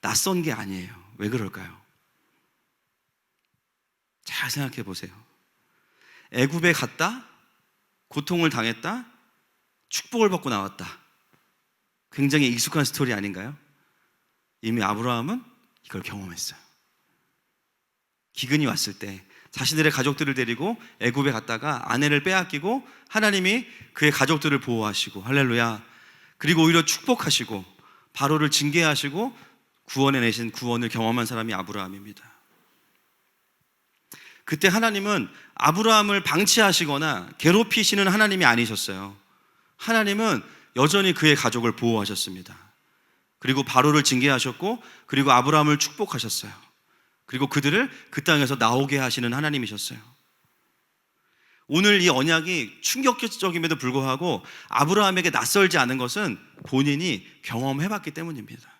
낯선 게 아니에요. 왜 그럴까요? 잘 생각해 보세요. 애굽에 갔다, 고통을 당했다, 축복을 받고 나왔다. 굉장히 익숙한 스토리 아닌가요? 이미 아브라함은 이걸 경험했어요. 기근이 왔을 때 자신들의 가족들을 데리고 애굽에 갔다가 아내를 빼앗기고 하나님이 그의 가족들을 보호하시고, 할렐루야, 그리고 오히려 축복하시고 바로를 징계하시고 구원해내신 구원을 경험한 사람이 아브라함입니다. 그때 하나님은 아브라함을 방치하시거나 괴롭히시는 하나님이 아니셨어요. 하나님은 여전히 그의 가족을 보호하셨습니다. 그리고 바로를 징계하셨고 그리고 아브라함을 축복하셨어요. 그리고 그들을 그 땅에서 나오게 하시는 하나님이셨어요. 오늘 이 언약이 충격적임에도 불구하고 아브라함에게 낯설지 않은 것은 본인이 경험해봤기 때문입니다.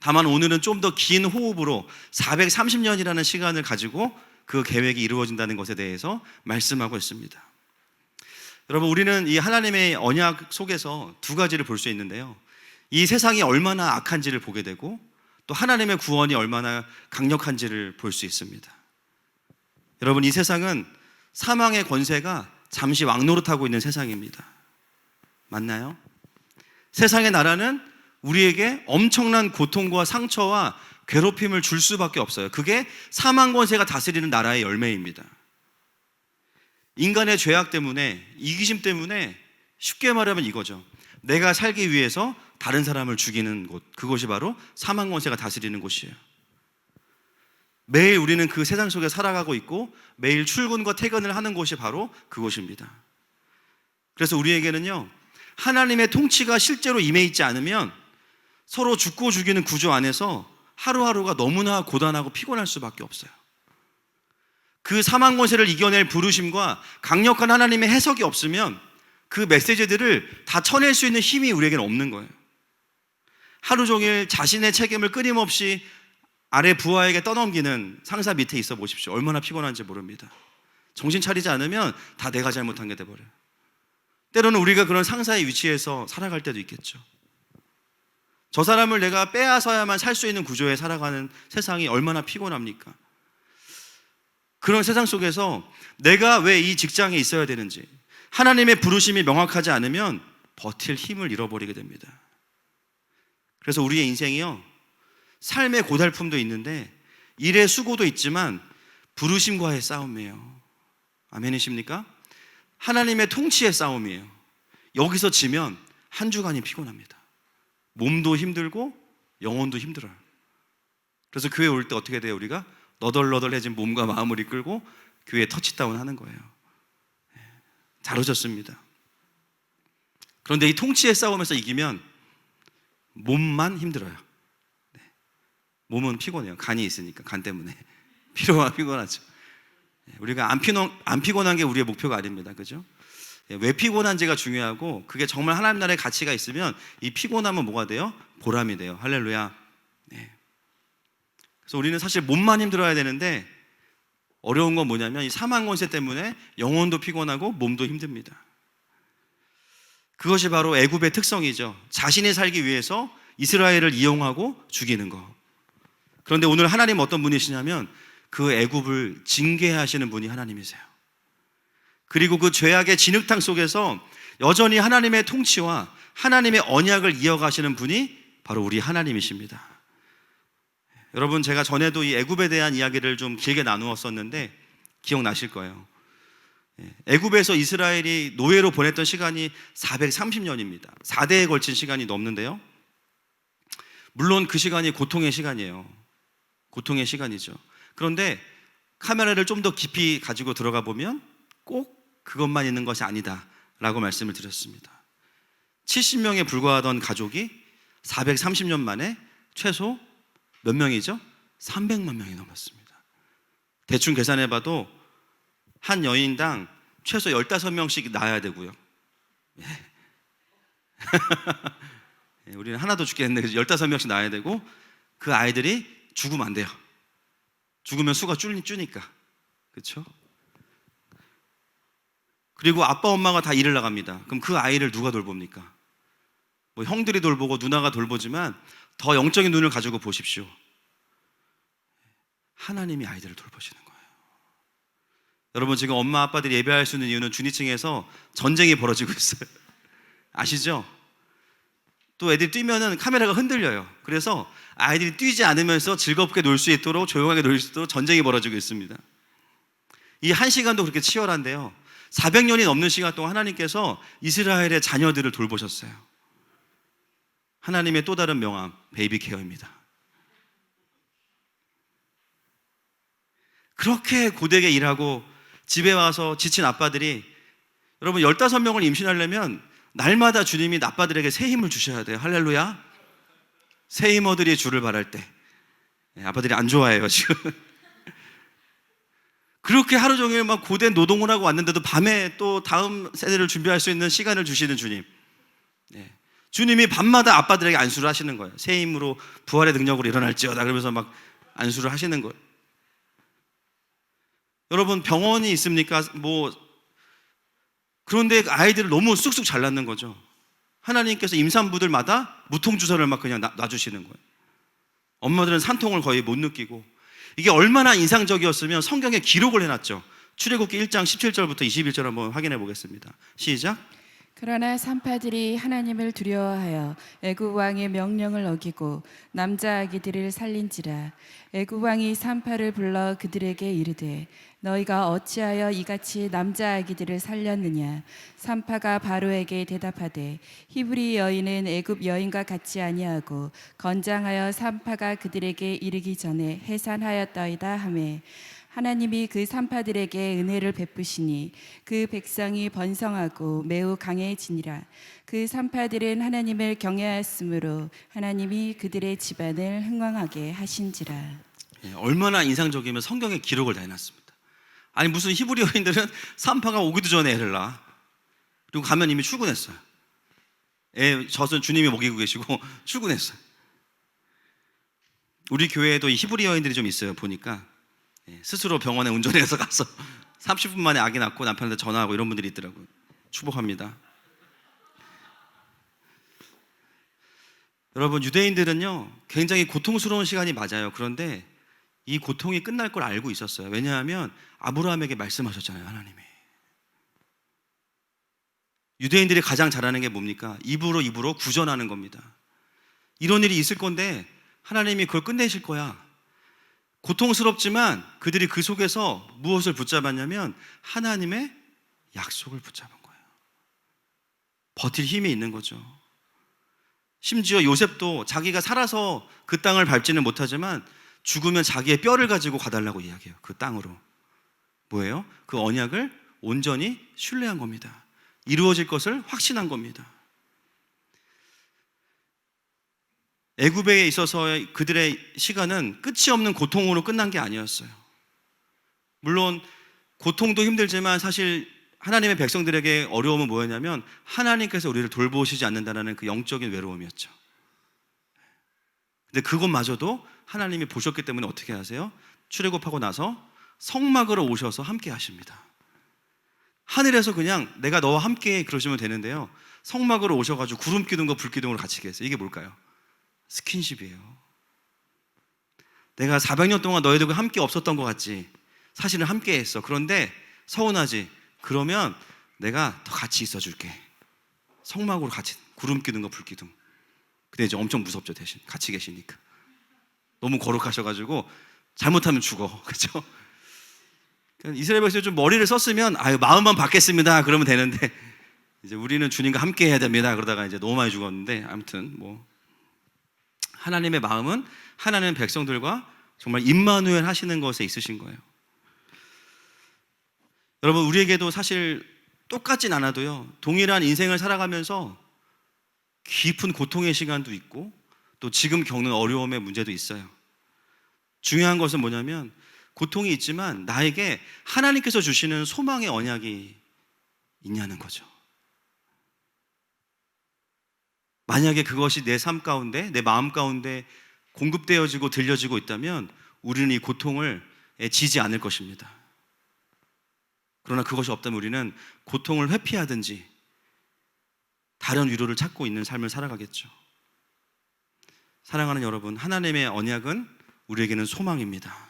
다만 오늘은 좀 더 긴 호흡으로 430년이라는 시간을 가지고 그 계획이 이루어진다는 것에 대해서 말씀하고 있습니다. 여러분, 우리는 이 하나님의 언약 속에서 두 가지를 볼 수 있는데요. 이 세상이 얼마나 악한지를 보게 되고 또 하나님의 구원이 얼마나 강력한지를 볼 수 있습니다. 여러분, 이 세상은 사망의 권세가 잠시 왕노릇하고 있는 세상입니다. 맞나요? 세상의 나라는 우리에게 엄청난 고통과 상처와 괴롭힘을 줄 수밖에 없어요. 그게 사망 권세가 다스리는 나라의 열매입니다. 인간의 죄악 때문에, 이기심 때문에, 쉽게 말하면 이거죠. 내가 살기 위해서 다른 사람을 죽이는 곳, 그것이 바로 사망 권세가 다스리는 곳이에요. 매일 우리는 그 세상 속에 살아가고 있고 매일 출근과 퇴근을 하는 곳이 바로 그곳입니다. 그래서 우리에게는요, 하나님의 통치가 실제로 임해 있지 않으면 서로 죽고 죽이는 구조 안에서 하루하루가 너무나 고단하고 피곤할 수밖에 없어요. 그 사망 권세를 이겨낼 부르심과 강력한 하나님의 해석이 없으면 그 메시지들을 다 쳐낼 수 있는 힘이 우리에게는 없는 거예요. 하루 종일 자신의 책임을 끊임없이 아래 부하에게 떠넘기는 상사 밑에 있어 보십시오. 얼마나 피곤한지 모릅니다. 정신 차리지 않으면 다 내가 잘못한 게 돼버려요. 때로는 우리가 그런 상사의 위치에서 살아갈 때도 있겠죠. 저 사람을 내가 빼앗아야만 살 수 있는 구조에 살아가는 세상이 얼마나 피곤합니까? 그런 세상 속에서 내가 왜 이 직장에 있어야 되는지, 하나님의 부르심이 명확하지 않으면 버틸 힘을 잃어버리게 됩니다. 그래서 우리의 인생이요, 삶의 고달픔도 있는데 일의 수고도 있지만 부르심과의 싸움이에요. 아멘이십니까? 하나님의 통치의 싸움이에요. 여기서 지면 한 주간이 피곤합니다. 몸도 힘들고 영혼도 힘들어요. 그래서 교회 올 때 어떻게 돼요? 우리가 너덜너덜해진 몸과 마음을 이끌고 교회에 터치다운 하는 거예요. 잘 오셨습니다. 그런데 이 통치의 싸움에서 이기면 몸만 힘들어요. 몸은 피곤해요. 간이 있으니까, 간 때문에 피로와 피곤하죠. 우리가 안 피곤한 게 우리의 목표가 아닙니다. 그죠? 왜 피곤한지가 중요하고, 그게 정말 하나님 나라의 가치가 있으면 이 피곤함은 뭐가 돼요? 보람이 돼요. 할렐루야. 그래서 우리는 사실 몸만 힘들어야 되는데 어려운 건 뭐냐면 이 사망 권세 때문에 영혼도 피곤하고 몸도 힘듭니다. 그것이 바로 애굽의 특성이죠. 자신이 살기 위해서 이스라엘을 이용하고 죽이는 거. 그런데 오늘 하나님 어떤 분이시냐면 그 애굽을 징계하시는 분이 하나님이세요. 그리고 그 죄악의 진흙탕 속에서 여전히 하나님의 통치와 하나님의 언약을 이어가시는 분이 바로 우리 하나님이십니다. 여러분, 제가 전에도 이 애굽에 대한 이야기를 좀 길게 나누었었는데 기억나실 거예요. 애굽에서 이스라엘이 노예로 보냈던 시간이 430년입니다. 4대에 걸친 시간이 넘는데요. 물론 그 시간이 고통의 시간이에요. 고통의 시간이죠. 그런데 카메라를 좀 더 깊이 가지고 들어가 보면 꼭 그것만 있는 것이 아니다 라고 말씀을 드렸습니다. 70명에 불과하던 가족이 430년 만에 최소 몇 명이죠? 300만 명이 넘었습니다. 대충 계산해봐도 한 여인당 최소 15명씩 낳아야 되고요. 우리는 하나도 죽겠는데 15명씩 낳아야 되고, 그 아이들이 죽으면 안 돼요. 죽으면 수가 줄니까. 그렇죠? 그리고 아빠 엄마가 다 일을 나갑니다. 그럼 그 아이를 누가 돌봅니까? 뭐 형들이 돌보고 누나가 돌보지만 더 영적인 눈을 가지고 보십시오. 하나님이 아이들을 돌보시는 거예요. 여러분, 지금 엄마 아빠들이 예배할 수 있는 이유는 주니층에서 전쟁이 벌어지고 있어요. 아시죠? 또 애들이 뛰면은 카메라가 흔들려요. 그래서 아이들이 뛰지 않으면서 즐겁게 놀 수 있도록, 조용하게 놀 수 있도록 전쟁이 벌어지고 있습니다. 이 한 시간도 그렇게 치열한데요, 400년이 넘는 시간 동안 하나님께서 이스라엘의 자녀들을 돌보셨어요. 하나님의 또 다른 명함, 베이비 케어입니다. 그렇게 고되게 일하고 집에 와서 지친 아빠들이, 여러분 15명을 임신하려면 날마다 주님이 아빠들에게 새 힘을 주셔야 돼요. 할렐루야. 새 힘어들이 주를 바랄 때 아빠들이 안 좋아해요 지금. 그렇게 하루 종일 막 고된 노동을 하고 왔는데도 밤에 또 다음 세대를 준비할 수 있는 시간을 주시는 주님. 주님이 밤마다 아빠들에게 안수를 하시는 거예요. 새 힘으로 부활의 능력으로 일어날지어다 그러면서 막 안수를 하시는 거예요. 여러분 병원이 있습니까? 그런데 아이들을 너무 쑥쑥 잘 낳는 거죠. 하나님께서 임산부들마다 무통주사를 막 그냥 놔주시는 거예요. 엄마들은 산통을 거의 못 느끼고. 이게 얼마나 인상적이었으면 성경에 기록을 해놨죠. 출애굽기 1장 17절부터 21절 한번 확인해 보겠습니다. 시작. 그러나 산파들이 하나님을 두려워하여 애굽 왕의 명령을 어기고 남자 아기들을 살린지라. 애굽 왕이 산파를 불러 그들에게 이르되 너희가 어찌하여 이같이 남자 아기들을 살렸느냐. 산파가 바로에게 대답하되 히브리 여인은 애굽 여인과 같지 아니하고 건장하여 산파가 그들에게 이르기 전에 해산하였더이다 하매 하나님이 그 산파들에게 은혜를 베푸시니 그 백성이 번성하고 매우 강해지니라. 그 산파들은 하나님을 경외하였으므로 하나님이 그들의 집안을 흥왕하게 하신지라. 얼마나 인상적이면 성경에 기록을 다 해놨습니다. 아니 무슨 히브리 여인들은 산파가 오기도 전에 애를 낳아. 그리고 가면 이미 출근했어요. 젖은 주님이 먹이고 계시고 출근했어요. 우리 교회에도 이 히브리 여인들이 좀 있어요. 보니까 스스로 병원에 운전해서 가서 30분 만에 아기 낳고 남편한테 전화하고 이런 분들이 있더라고요. 축복합니다. 여러분 유대인들은요 굉장히 고통스러운 시간이 맞아요. 그런데 이 고통이 끝날 걸 알고 있었어요. 왜냐하면 아브라함에게 말씀하셨잖아요. 하나님이. 유대인들이 가장 잘하는 게 뭡니까? 입으로 구전하는 겁니다. 이런 일이 있을 건데 하나님이 그걸 끝내실 거야. 고통스럽지만 그들이 그 속에서 무엇을 붙잡았냐면 하나님의 약속을 붙잡은 거예요. 버틸 힘이 있는 거죠. 심지어 요셉도 자기가 살아서 그 땅을 밟지는 못하지만 죽으면 자기의 뼈를 가지고 가달라고 이야기해요. 그 땅으로. 뭐예요? 그 언약을 온전히 신뢰한 겁니다. 이루어질 것을 확신한 겁니다. 애굽에 있어서의 그들의 시간은 끝이 없는 고통으로 끝난 게 아니었어요. 물론 고통도 힘들지만 사실 하나님의 백성들에게 어려움은 뭐였냐면 하나님께서 우리를 돌보시지 않는다는 그 영적인 외로움이었죠. 근데 그것마저도 하나님이 보셨기 때문에 어떻게 하세요? 출애굽하고 나서 성막으로 오셔서 함께 하십니다. 하늘에서 그냥 내가 너와 함께 그러시면 되는데요, 성막으로 오셔가지고 구름 기둥과 불 기둥으로 같이 계세요. 이게 뭘까요? 스킨십이에요. 내가 400년 동안 너희들과 함께 없었던 것 같지? 사실은 함께 했어. 그런데 서운하지? 그러면 내가 더 같이 있어줄게. 성막으로 같이, 구름 기둥과 불 기둥. 근데 이제 엄청 무섭죠. 대신 같이 계시니까 너무 거룩하셔가지고 잘못하면 죽어. 그렇죠? 이스라엘 백성이 좀 머리를 썼으면 마음만 받겠습니다 그러면 되는데, 이제 우리는 주님과 함께 해야 됩니다 그러다가 이제 너무 많이 죽었는데, 아무튼 하나님의 마음은 하나님 백성들과 정말 임마누엘 하시는 것에 있으신 거예요. 여러분, 우리에게도 사실 똑같진 않아도요, 동일한 인생을 살아가면서 깊은 고통의 시간도 있고 또 지금 겪는 어려움의 문제도 있어요. 중요한 것은 뭐냐면 고통이 있지만 나에게 하나님께서 주시는 소망의 언약이 있냐는 거죠. 만약에 그것이 내 삶 가운데, 내 마음 가운데 공급되어지고 들려지고 있다면 우리는 이 고통을 지지 않을 것입니다. 그러나 그것이 없다면 우리는 고통을 회피하든지 다른 위로를 찾고 있는 삶을 살아가겠죠. 사랑하는 여러분, 하나님의 언약은 우리에게는 소망입니다.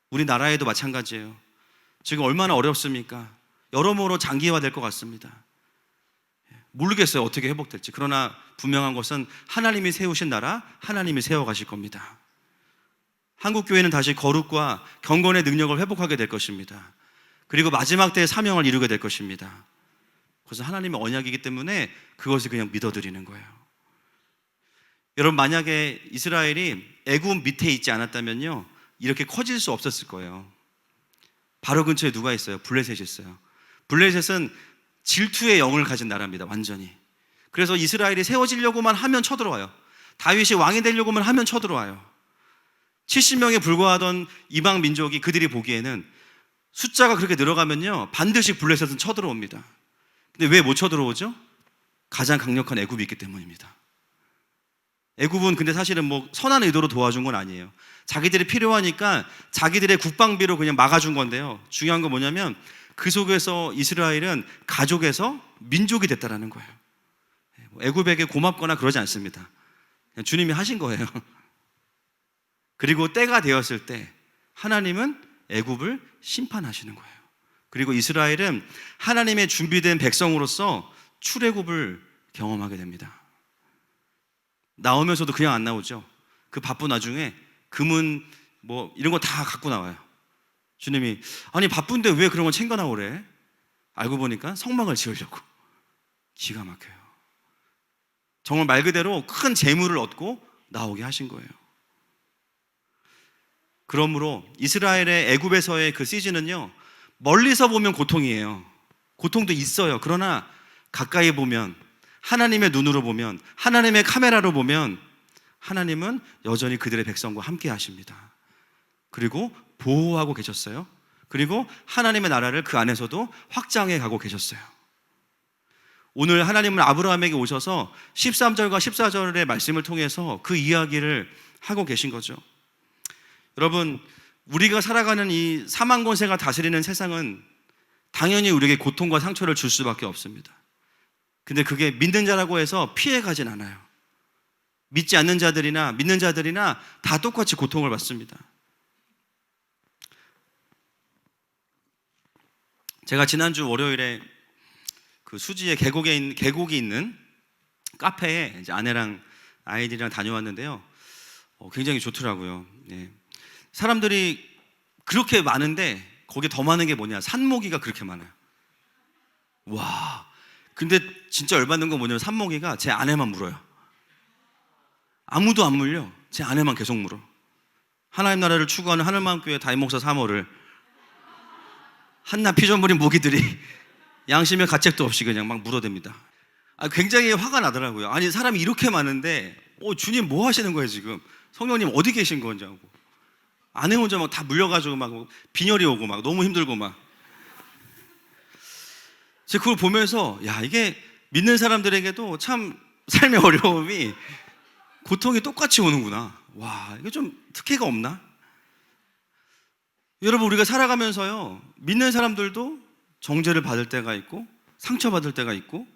우리나라에도 마찬가지예요. 지금 얼마나 어렵습니까? 여러모로 장기화될 것 같습니다. 모르겠어요, 어떻게 회복될지. 그러나 분명한 것은 하나님이 세우신 나라, 하나님이 세워가실 겁니다. 한국교회는 다시 거룩과 경건의 능력을 회복하게 될 것입니다. 그리고 마지막 때의 사명을 이루게 될 것입니다. 그것은 하나님의 언약이기 때문에 그것을 그냥 믿어드리는 거예요. 여러분, 만약에 이스라엘이 애굽 밑에 있지 않았다면요, 이렇게 커질 수 없었을 거예요. 바로 근처에 누가 있어요? 블레셋이 있어요. 블레셋은 질투의 영을 가진 나라입니다. 완전히. 그래서 이스라엘이 세워지려고만 하면 쳐들어와요. 다윗이 왕이 되려고만 하면 쳐들어와요. 70명에 불과하던 이방 민족이 그들이 보기에는 숫자가 그렇게 늘어가면요 반드시 블레셋은 쳐들어옵니다. 근데 왜 못 쳐들어오죠? 가장 강력한 애굽이 있기 때문입니다. 애굽은 근데 사실은 뭐 선한 의도로 도와준 건 아니에요. 자기들이 필요하니까 자기들의 국방비로 그냥 막아준 건데요. 중요한 건 뭐냐면 그 속에서 이스라엘은 가족에서 민족이 됐다라는 거예요. 애굽에게 고맙거나 그러지 않습니다. 그냥 주님이 하신 거예요. 그리고 때가 되었을 때 하나님은 애굽을 심판하시는 거예요. 그리고 이스라엘은 하나님의 준비된 백성으로서 출애굽을 경험하게 됩니다. 나오면서도 그냥 안 나오죠. 그 바쁜 와중에 금은 뭐 이런 거 다 갖고 나와요. 주님이 아니 바쁜데 왜 그런 걸 챙겨 나오래? 알고 보니까 성막을 지으려고. 기가 막혀요. 정말 말 그대로 큰 재물을 얻고 나오게 하신 거예요. 그러므로 이스라엘의 애굽에서의 그 시즌은요 멀리서 보면 고통이에요. 고통도 있어요. 그러나 가까이 보면 하나님의 눈으로 보면 하나님의 카메라로 보면 하나님은 여전히 그들의 백성과 함께 하십니다. 그리고 보호하고 계셨어요. 그리고 하나님의 나라를 그 안에서도 확장해 가고 계셨어요. 오늘 하나님은 아브라함에게 오셔서 13절과 14절의 말씀을 통해서 그 이야기를 하고 계신 거죠. 여러분, 우리가 살아가는 이 사망 권세가 다스리는 세상은 당연히 우리에게 고통과 상처를 줄 수밖에 없습니다. 근데 그게 믿는 자라고 해서 피해 가진 않아요. 믿지 않는 자들이나 믿는 자들이나 다 똑같이 고통을 받습니다. 제가 지난주 월요일에 그 수지의 계곡이 있는 카페에 이제 아내랑 아이들이랑 다녀왔는데요. 굉장히 좋더라고요. 네. 사람들이 그렇게 많은데 거기에 더 많은 게 뭐냐? 산모기가 그렇게 많아요. 와, 근데 진짜 열받는 건 뭐냐면 산모기가 제 아내만 물어요. 아무도 안 물려. 제 아내만 계속 물어. 하나님 나라를 추구하는 하늘마음교회 담임목사 사모를 한낱 피조물인 모기들이 양심의 가책도 없이 그냥 막 물어댑니다. 굉장히 화가 나더라고요. 아니 사람이 이렇게 많은데 주님 뭐 하시는 거예요 지금? 성령님 어디 계신 건지 하고 아내 혼자 막 다 물려가지고 막 빈혈이 오고 막 너무 힘들고 막 제가 그걸 보면서 야 이게 믿는 사람들에게도 참 삶의 어려움이 고통이 똑같이 오는구나. 와 이게 좀 특혜가 없나? 여러분 우리가 살아가면서요 믿는 사람들도 정죄를 받을 때가 있고 상처받을 때가 있고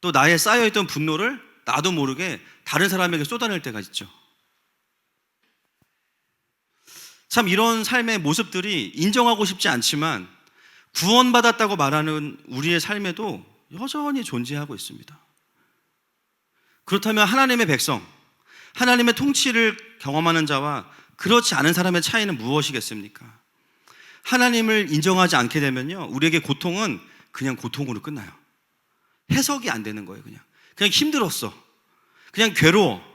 또 나의 쌓여있던 분노를 나도 모르게 다른 사람에게 쏟아낼 때가 있죠. 참 이런 삶의 모습들이 인정하고 싶지 않지만 구원받았다고 말하는 우리의 삶에도 여전히 존재하고 있습니다. 그렇다면 하나님의 백성, 하나님의 통치를 경험하는 자와 그렇지 않은 사람의 차이는 무엇이겠습니까? 하나님을 인정하지 않게 되면요 우리에게 고통은 그냥 고통으로 끝나요. 해석이 안 되는 거예요. 그냥 힘들었어. 그냥 괴로워.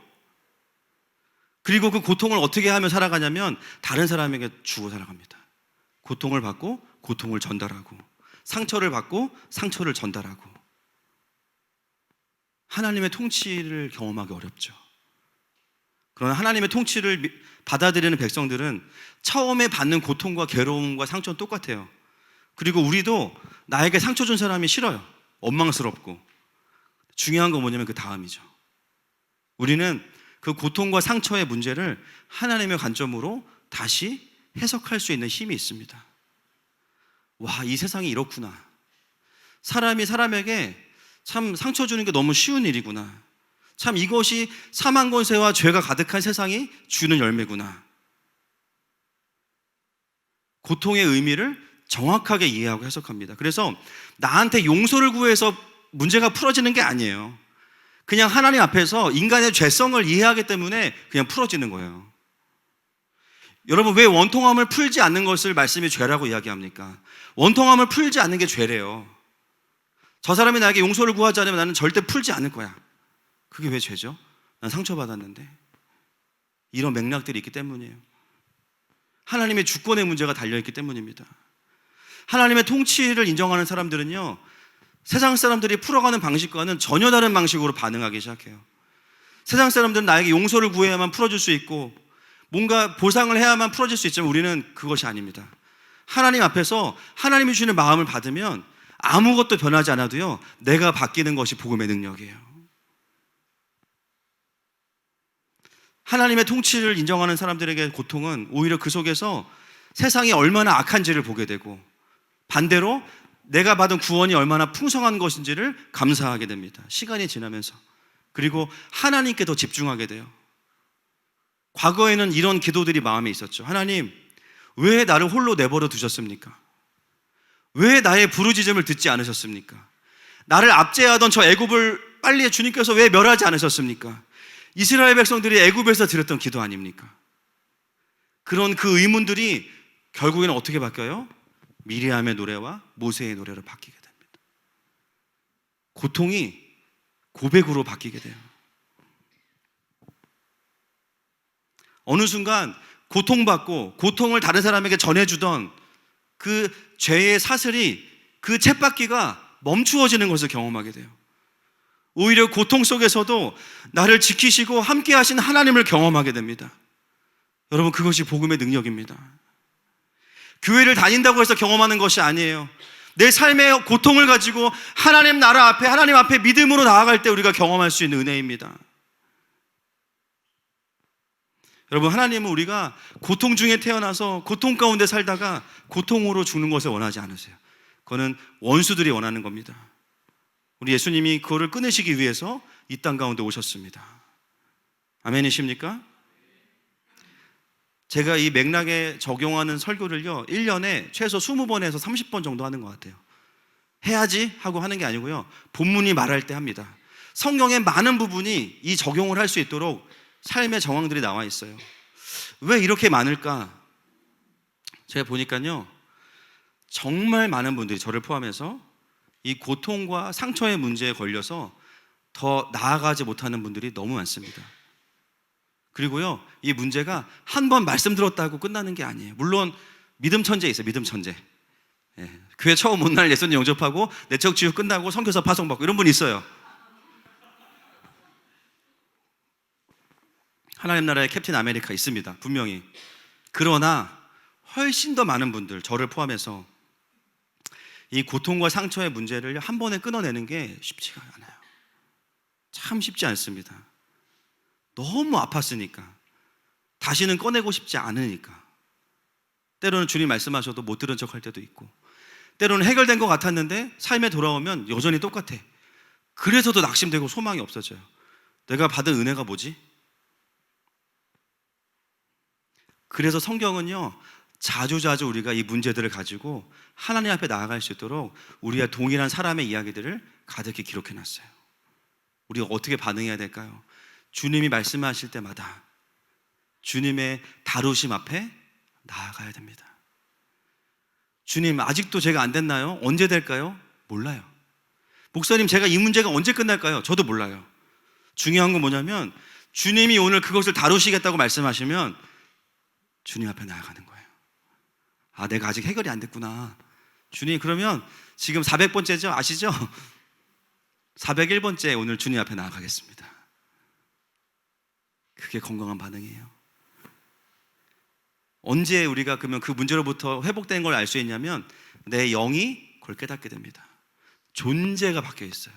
그리고 그 고통을 어떻게 하며 살아가냐면 다른 사람에게 주고 살아갑니다. 고통을 받고 고통을 전달하고 상처를 받고 상처를 전달하고 하나님의 통치를 경험하기 어렵죠. 그러나 하나님의 통치를 받아들이는 백성들은 처음에 받는 고통과 괴로움과 상처는 똑같아요. 그리고 우리도 나에게 상처 준 사람이 싫어요. 원망스럽고. 중요한 건 뭐냐면 그 다음이죠. 우리는 그 고통과 상처의 문제를 하나님의 관점으로 다시 해석할 수 있는 힘이 있습니다. 와, 이 세상이 이렇구나. 사람이 사람에게 참 상처 주는 게 너무 쉬운 일이구나. 참 이것이 사망 권세와 죄가 가득한 세상이 주는 열매구나. 고통의 의미를 정확하게 이해하고 해석합니다. 그래서 나한테 용서를 구해서 문제가 풀어지는 게 아니에요. 그냥 하나님 앞에서 인간의 죄성을 이해하기 때문에 그냥 풀어지는 거예요. 여러분 왜 원통함을 풀지 않는 것을 말씀이 죄라고 이야기합니까? 원통함을 풀지 않는 게 죄래요. 저 사람이 나에게 용서를 구하지 않으면 나는 절대 풀지 않을 거야. 그게 왜 죄죠? 난 상처받았는데. 이런 맥락들이 있기 때문이에요. 하나님의 주권의 문제가 달려있기 때문입니다. 하나님의 통치를 인정하는 사람들은요 세상 사람들이 풀어가는 방식과는 전혀 다른 방식으로 반응하기 시작해요. 세상 사람들은 나에게 용서를 구해야만 풀어줄 수 있고 뭔가 보상을 해야만 풀어질 수 있지만 우리는 그것이 아닙니다. 하나님 앞에서 하나님이 주는 마음을 받으면 아무것도 변하지 않아도요, 내가 바뀌는 것이 복음의 능력이에요. 하나님의 통치를 인정하는 사람들에게 고통은 오히려 그 속에서 세상이 얼마나 악한지를 보게 되고, 반대로 내가 받은 구원이 얼마나 풍성한 것인지를 감사하게 됩니다. 시간이 지나면서. 그리고 하나님께 더 집중하게 돼요. 과거에는 이런 기도들이 마음에 있었죠. 하나님, 왜 나를 홀로 내버려 두셨습니까? 왜 나의 부르짖음을 듣지 않으셨습니까? 나를 압제하던 저 애굽을 빨리 주님께서 왜 멸하지 않으셨습니까? 이스라엘 백성들이 애굽에서 드렸던 기도 아닙니까? 그런 그 의문들이 결국에는 어떻게 바뀌어요? 미리암의 노래와 모세의 노래로 바뀌게 됩니다. 고통이 고백으로 바뀌게 돼요. 어느 순간 고통받고 고통을 다른 사람에게 전해주던 그 죄의 사슬이, 그 쳇바퀴가 멈추어지는 것을 경험하게 돼요. 오히려 고통 속에서도 나를 지키시고 함께 하신 하나님을 경험하게 됩니다. 여러분, 그것이 복음의 능력입니다. 교회를 다닌다고 해서 경험하는 것이 아니에요. 내 삶의 고통을 가지고 하나님 나라 앞에, 하나님 앞에 믿음으로 나아갈 때 우리가 경험할 수 있는 은혜입니다. 여러분, 하나님은 우리가 고통 중에 태어나서 고통 가운데 살다가 고통으로 죽는 것을 원하지 않으세요. 그거는 원수들이 원하는 겁니다. 우리 예수님이 그거를 끊으시기 위해서 이 땅 가운데 오셨습니다. 아멘이십니까? 제가 이 맥락에 적용하는 설교를요, 1년에 최소 20번에서 30번 정도 하는 것 같아요. 해야지 하고 하는 게 아니고요, 본문이 말할 때 합니다. 성경의 많은 부분이 이 적용을 할 수 있도록 삶의 정황들이 나와 있어요. 왜 이렇게 많을까? 제가 보니까요, 정말 많은 분들이, 저를 포함해서 이 고통과 상처의 문제에 걸려서 더 나아가지 못하는 분들이 너무 많습니다. 그리고요, 이 문제가 한 번 말씀 들었다고 끝나는 게 아니에요. 물론 믿음 천재 있어요. 믿음 천재. 예, 교회 처음 온 날 예수님 영접하고 내적 치유 끝나고 선교사 파송받고 이런 분이 있어요. 하나님 나라의 캡틴 아메리카 있습니다, 분명히. 그러나 훨씬 더 많은 분들, 저를 포함해서 이 고통과 상처의 문제를 한 번에 끊어내는 게 쉽지가 않아요. 참 쉽지 않습니다. 너무 아팠으니까, 다시는 꺼내고 싶지 않으니까. 때로는 주님 말씀하셔도 못 들은 척할 때도 있고, 때로는 해결된 것 같았는데 삶에 돌아오면 여전히 똑같아. 그래서 더 낙심되고 소망이 없어져요. 내가 받은 은혜가 뭐지? 그래서 성경은요, 자주자주 우리가 이 문제들을 가지고 하나님 앞에 나아갈 수 있도록 우리와 동일한 사람의 이야기들을 가득히 기록해놨어요. 우리가 어떻게 반응해야 될까요? 주님이 말씀하실 때마다 주님의 다루심 앞에 나아가야 됩니다. 주님, 아직도 제가 안 됐나요? 언제 될까요? 몰라요. 목사님, 제가 이 문제가 언제 끝날까요? 저도 몰라요. 중요한 건 뭐냐면, 주님이 오늘 그것을 다루시겠다고 말씀하시면 주님 앞에 나아가는 거예요. 아, 내가 아직 해결이 안 됐구나. 주님, 그러면 지금 400번째죠? 아시죠? 401번째 오늘 주님 앞에 나아가겠습니다. 그게 건강한 반응이에요. 언제 우리가 그러면 그 문제로부터 회복된 걸 알 수 있냐면, 내 영이 그걸 깨닫게 됩니다. 존재가 바뀌어 있어요.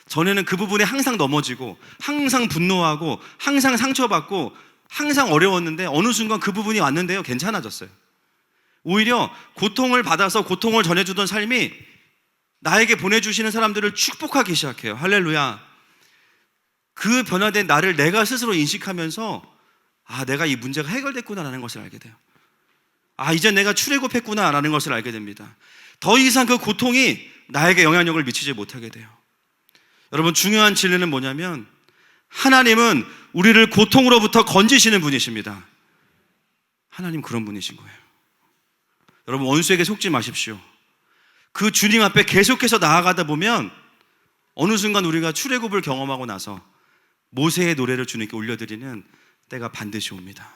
전에는 그 부분에 항상 넘어지고, 항상 분노하고, 항상 상처받고, 항상 어려웠는데 어느 순간 그 부분이 왔는데요, 괜찮아졌어요. 오히려 고통을 받아서 고통을 전해주던 삶이 나에게 보내주시는 사람들을 축복하기 시작해요. 할렐루야. 그 변화된 나를 내가 스스로 인식하면서, 아, 내가 이 문제가 해결됐구나라는 것을 알게 돼요. 아, 이제 내가 출애굽했구나라는 것을 알게 됩니다. 더 이상 그 고통이 나에게 영향력을 미치지 못하게 돼요. 여러분, 중요한 진리는 뭐냐면, 하나님은 우리를 고통으로부터 건지시는 분이십니다. 하나님 그런 분이신 거예요. 여러분, 원수에게 속지 마십시오. 그 주님 앞에 계속해서 나아가다 보면 어느 순간 우리가 출애굽을 경험하고 나서 모세의 노래를 주님께 올려드리는 때가 반드시 옵니다.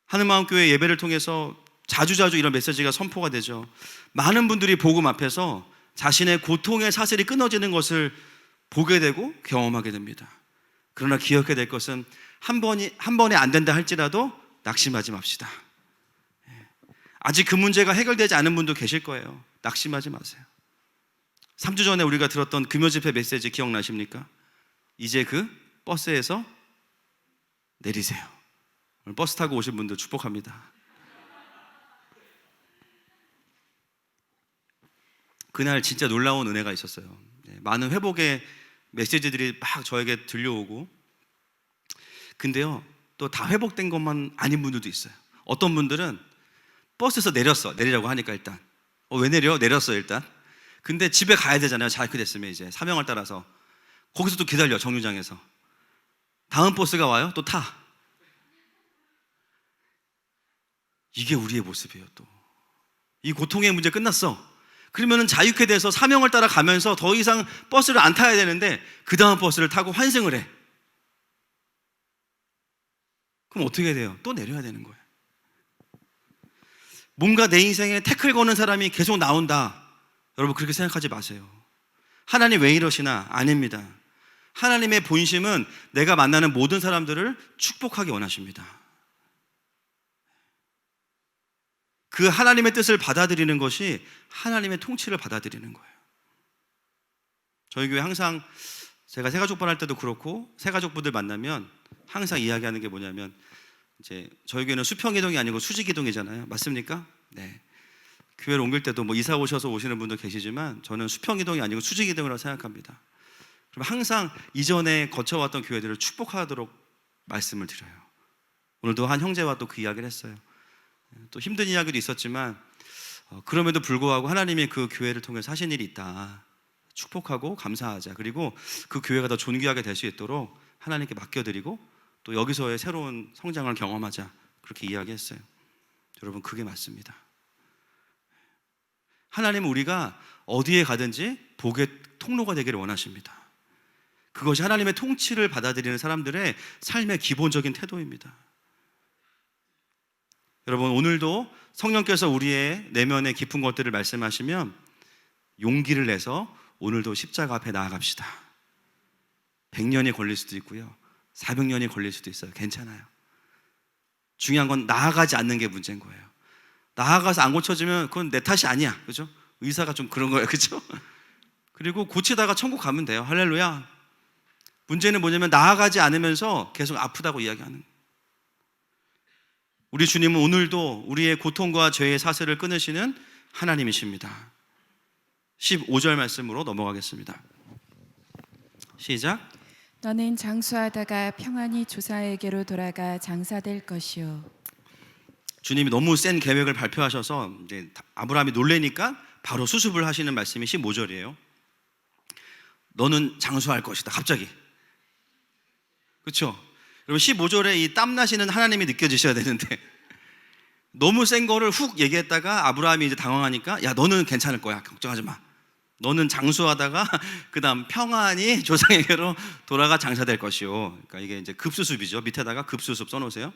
하늘마음교회 예배를 통해서 자주자주 이런 메시지가 선포가 되죠. 많은 분들이 복음 앞에서 자신의 고통의 사슬이 끊어지는 것을 보게 되고 경험하게 됩니다. 그러나 기억해야 될 것은 한 번에 안 된다 할지라도 낙심하지 맙시다. 아직 그 문제가 해결되지 않은 분도 계실 거예요. 낙심하지 마세요. 3주 전에 우리가 들었던 금요 집회 메시지 기억나십니까? 이제 그 버스에서 내리세요. 오늘 버스 타고 오신 분들 축복합니다. 그날 진짜 놀라운 은혜가 있었어요. 많은 회복의 메시지들이 막 저에게 들려오고, 근데요 또 다 회복된 것만 아닌 분들도 있어요. 어떤 분들은 버스에서 내리라고 하니까 일단 왜 내려? 내렸어 일단. 근데 집에 가야 되잖아요. 자유케 됐으면 이제 사명을 따라서. 거기서 또 기다려, 정류장에서. 다음 버스가 와요. 또 타. 이게 우리의 모습이에요. 또 이 고통의 문제 끝났어. 그러면은 자유케 돼서 사명을 따라 가면서 더 이상 버스를 안 타야 되는데 그 다음 버스를 타고 환승을 해. 그럼 어떻게 돼요? 또 내려야 되는 거예요. 뭔가 내 인생에 태클 거는 사람이 계속 나온다. 여러분 그렇게 생각하지 마세요. 하나님 왜 이러시나? 아닙니다. 하나님의 본심은 내가 만나는 모든 사람들을 축복하기 원하십니다. 그 하나님의 뜻을 받아들이는 것이 하나님의 통치를 받아들이는 거예요. 저희 교회 항상 제가 새가족반 할 때도 그렇고 새가족분들 만나면 항상 이야기하는 게 뭐냐면, 이제 저희 교회는 수평이동이 아니고 수직이동이잖아요. 맞습니까? 네. 교회를 옮길 때도 뭐 이사 오셔서 오시는 분도 계시지만 저는 수평이동이 아니고 수직이동이라고 생각합니다. 그럼 항상 이전에 거쳐왔던 교회들을 축복하도록 말씀을 드려요. 오늘도 한 형제와 또 그 이야기를 했어요. 또 힘든 이야기도 있었지만 그럼에도 불구하고 하나님이 그 교회를 통해서 하신 일이 있다. 축복하고 감사하자. 그리고 그 교회가 더 존귀하게 될 수 있도록 하나님께 맡겨드리고 또 여기서의 새로운 성장을 경험하자. 그렇게 이야기했어요. 여러분 그게 맞습니다. 하나님은 우리가 어디에 가든지 복의 통로가 되기를 원하십니다. 그것이 하나님의 통치를 받아들이는 사람들의 삶의 기본적인 태도입니다. 여러분 오늘도 성령께서 우리의 내면의 깊은 것들을 말씀하시면 용기를 내서 오늘도 십자가 앞에 나아갑시다. 100년이 걸릴 수도 있고요 400년이 걸릴 수도 있어요. 괜찮아요. 중요한 건 나아가지 않는 게 문제인 거예요. 나아가서 안 고쳐지면 그건 내 탓이 아니야. 그죠? 의사가 좀 그런 거예요. 그죠? 그리고 고치다가 천국 가면 돼요. 할렐루야. 문제는 뭐냐면 나아가지 않으면서 계속 아프다고 이야기하는 거예요. 우리 주님은 오늘도 우리의 고통과 죄의 사슬을 끊으시는 하나님이십니다. 15절 말씀으로 넘어가겠습니다. 시작. 너는 장수하다가 평안히 조사에게로 돌아가 장사될 것이요. 주님이 너무 센 계획을 발표하셔서 이제 아브라함이 놀래니까 바로 수습을 하시는 말씀이 15절이에요. 너는 장수할 것이다. 갑자기. 그렇죠? 여러분 15절에 이 땀나시는 하나님이 느껴지셔야 되는데 너무 센 거를 훅 얘기했다가 아브라함이 이제 당황하니까 야 너는 괜찮을 거야. 걱정하지 마. 너는 장수하다가 그 다음 평안히 조상에게로 돌아가 장사될 것이요. 그러니까 이게 이제 급수습이죠. 밑에다가 급수습 써놓으세요.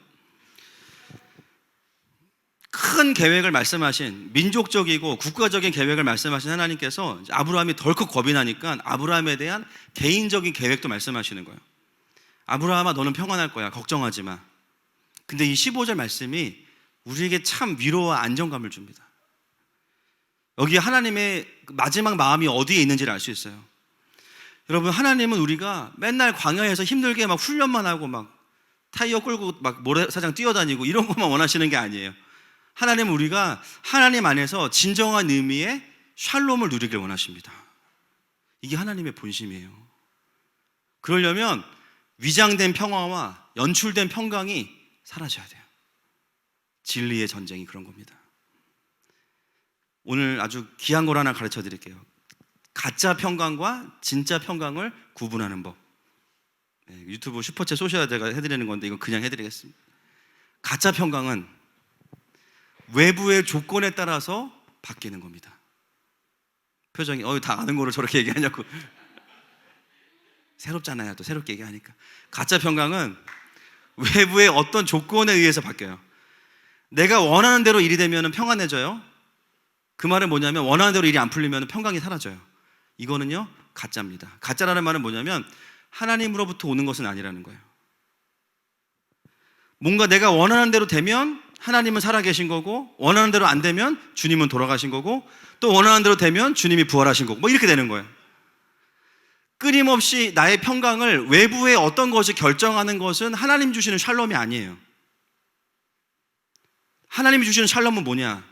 큰 계획을 말씀하신, 민족적이고 국가적인 계획을 말씀하신 하나님께서 아브라함이 덜컥 겁이 나니까 아브라함에 대한 개인적인 계획도 말씀하시는 거예요. 아브라함아 너는 평안할 거야. 걱정하지 마. 근데 이 15절 말씀이 우리에게 참 위로와 안정감을 줍니다. 여기 하나님의 마지막 마음이 어디에 있는지를 알 수 있어요. 여러분 하나님은 우리가 맨날 광야에서 힘들게 막 훈련만 하고 막 타이어 끌고 막 모래사장 뛰어다니고 이런 것만 원하시는 게 아니에요. 하나님은 우리가 하나님 안에서 진정한 의미의 샬롬을 누리길 원하십니다. 이게 하나님의 본심이에요. 그러려면 위장된 평화와 연출된 평강이 사라져야 돼요. 진리의 전쟁이 그런 겁니다. 오늘 아주 귀한 걸 하나 가르쳐 드릴게요. 가짜 평강과 진짜 평강을 구분하는 법. 유튜브 슈퍼챗 소셜 제가 해드리는 건데 이건 그냥 해드리겠습니다. 가짜 평강은 외부의 조건에 따라서 바뀌는 겁니다. 표정이 다 아는 거를 저렇게 얘기하냐고. 새롭잖아요. 또 새롭게 얘기하니까. 가짜 평강은 외부의 어떤 조건에 의해서 바뀌어요. 내가 원하는 대로 일이 되면 평안해져요. 그 말은 뭐냐면 원하는 대로 일이 안 풀리면 평강이 사라져요. 이거는요 가짜입니다. 가짜라는 말은 뭐냐면 하나님으로부터 오는 것은 아니라는 거예요. 뭔가 내가 원하는 대로 되면 하나님은 살아계신 거고, 원하는 대로 안 되면 주님은 돌아가신 거고, 또 원하는 대로 되면 주님이 부활하신 거고, 뭐 이렇게 되는 거예요. 끊임없이 나의 평강을 외부의 어떤 것이 결정하는 것은 하나님 주시는 샬롬이 아니에요. 하나님이 주시는 샬롬은 뭐냐?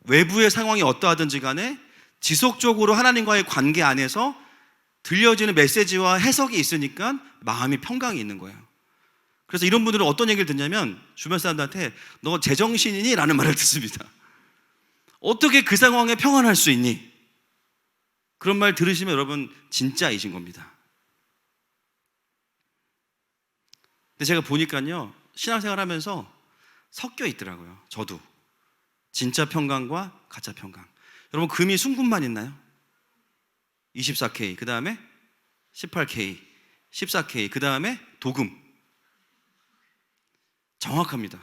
외부의 상황이 어떠하든지 간에 지속적으로 하나님과의 관계 안에서 들려지는 메시지와 해석이 있으니까 마음이 평강이 있는 거예요. 그래서 이런 분들은 어떤 얘기를 듣냐면 주변 사람들한테 너 제정신이니? 라는 말을 듣습니다. 어떻게 그 상황에 평안할 수 있니? 그런 말 들으시면 여러분 진짜이신 겁니다. 근데 제가 보니까요, 신앙생활 하면서 섞여 있더라고요. 저도 진짜 평강과 가짜 평강. 여러분 금이 순금만 있나요? 24K, 그 다음에 18K, 14K, 그 다음에 도금. 정확합니다.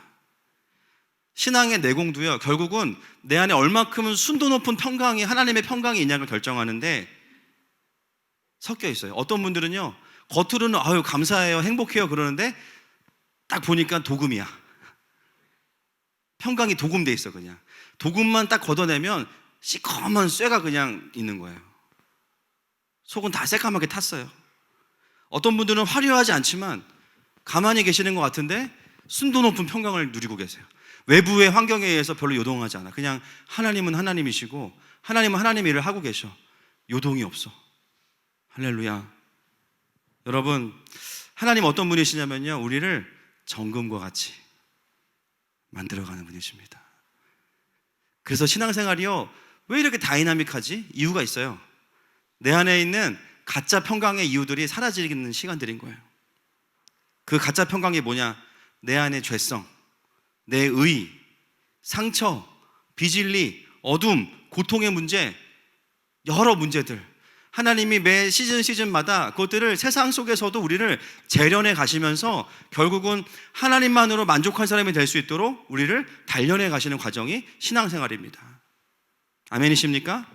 신앙의 내공도요, 결국은 내 안에 얼마큼은 순도 높은 평강이, 하나님의 평강이 있냐를 결정하는데 섞여 있어요. 어떤 분들은요, 겉으로는 아유 감사해요, 행복해요 그러는데 딱 보니까 도금이야. 평강이 도금돼 있어. 그냥 도금만 딱 걷어내면 시커먼 쇠가 그냥 있는 거예요. 속은 다 새까맣게 탔어요. 어떤 분들은 화려하지 않지만 가만히 계시는 것 같은데 순도 높은 평강을 누리고 계세요. 외부의 환경에 의해서 별로 요동하지 않아. 그냥 하나님은 하나님이시고 하나님은 하나님의 일을 하고 계셔. 요동이 없어. 할렐루야. 여러분, 하나님 어떤 분이시냐면요, 우리를 정금과 같이 만들어가는 분이십니다. 그래서 신앙생활이요, 왜 이렇게 다이나믹하지? 이유가 있어요. 내 안에 있는 가짜 평강의 이유들이 사라지는 시간들인 거예요. 그 가짜 평강이 뭐냐? 내 안의 죄성, 내 의, 상처, 비질리, 어둠, 고통의 문제, 여러 문제들, 하나님이 매 시즌마다 그것들을 세상 속에서도 우리를 재련해 가시면서 결국은 하나님만으로 만족한 사람이 될 수 있도록 우리를 단련해 가시는 과정이 신앙생활입니다. 아멘이십니까?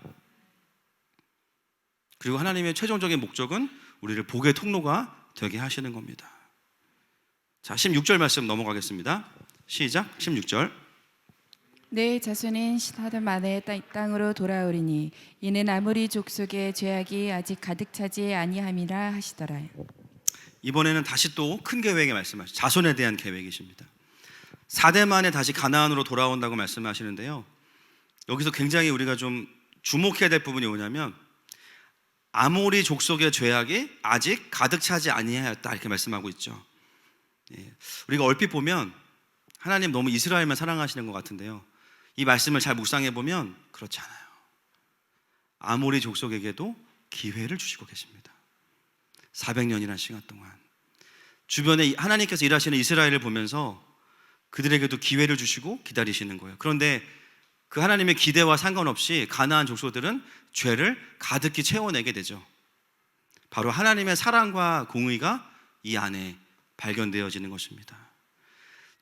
그리고 하나님의 최종적인 목적은 우리를 복의 통로가 되게 하시는 겁니다. 자, 16절 말씀 넘어가겠습니다. 시작. 16절. 내 자손은 하던 만에 땅으로 돌아오리니 이는 아모리 족속의 죄악이 아직 가득 차지 아니함이라 하시더라. 이번에는 다시 또 큰 계획의 말씀하시죠. 자손에 대한 계획이십니다. 4대 만에 다시 가나안으로 돌아온다고 말씀하시는데요, 여기서 굉장히 우리가 좀 주목해야 될 부분이 뭐냐면 아모리 족속의 죄악이 아직 가득 차지 아니하였다 이렇게 말씀하고 있죠. 우리가 얼핏 보면 하나님 너무 이스라엘만 사랑하시는 것 같은데요, 이 말씀을 잘 묵상해 보면 그렇지 않아요. 아모리 족속에게도 기회를 주시고 계십니다. 400년이라는 시간 동안 주변에 하나님께서 일하시는 이스라엘을 보면서 그들에게도 기회를 주시고 기다리시는 거예요. 그런데 그 하나님의 기대와 상관없이 가나안 족속들은 죄를 가득히 채워내게 되죠. 바로 하나님의 사랑과 공의가 이 안에 발견되어지는 것입니다.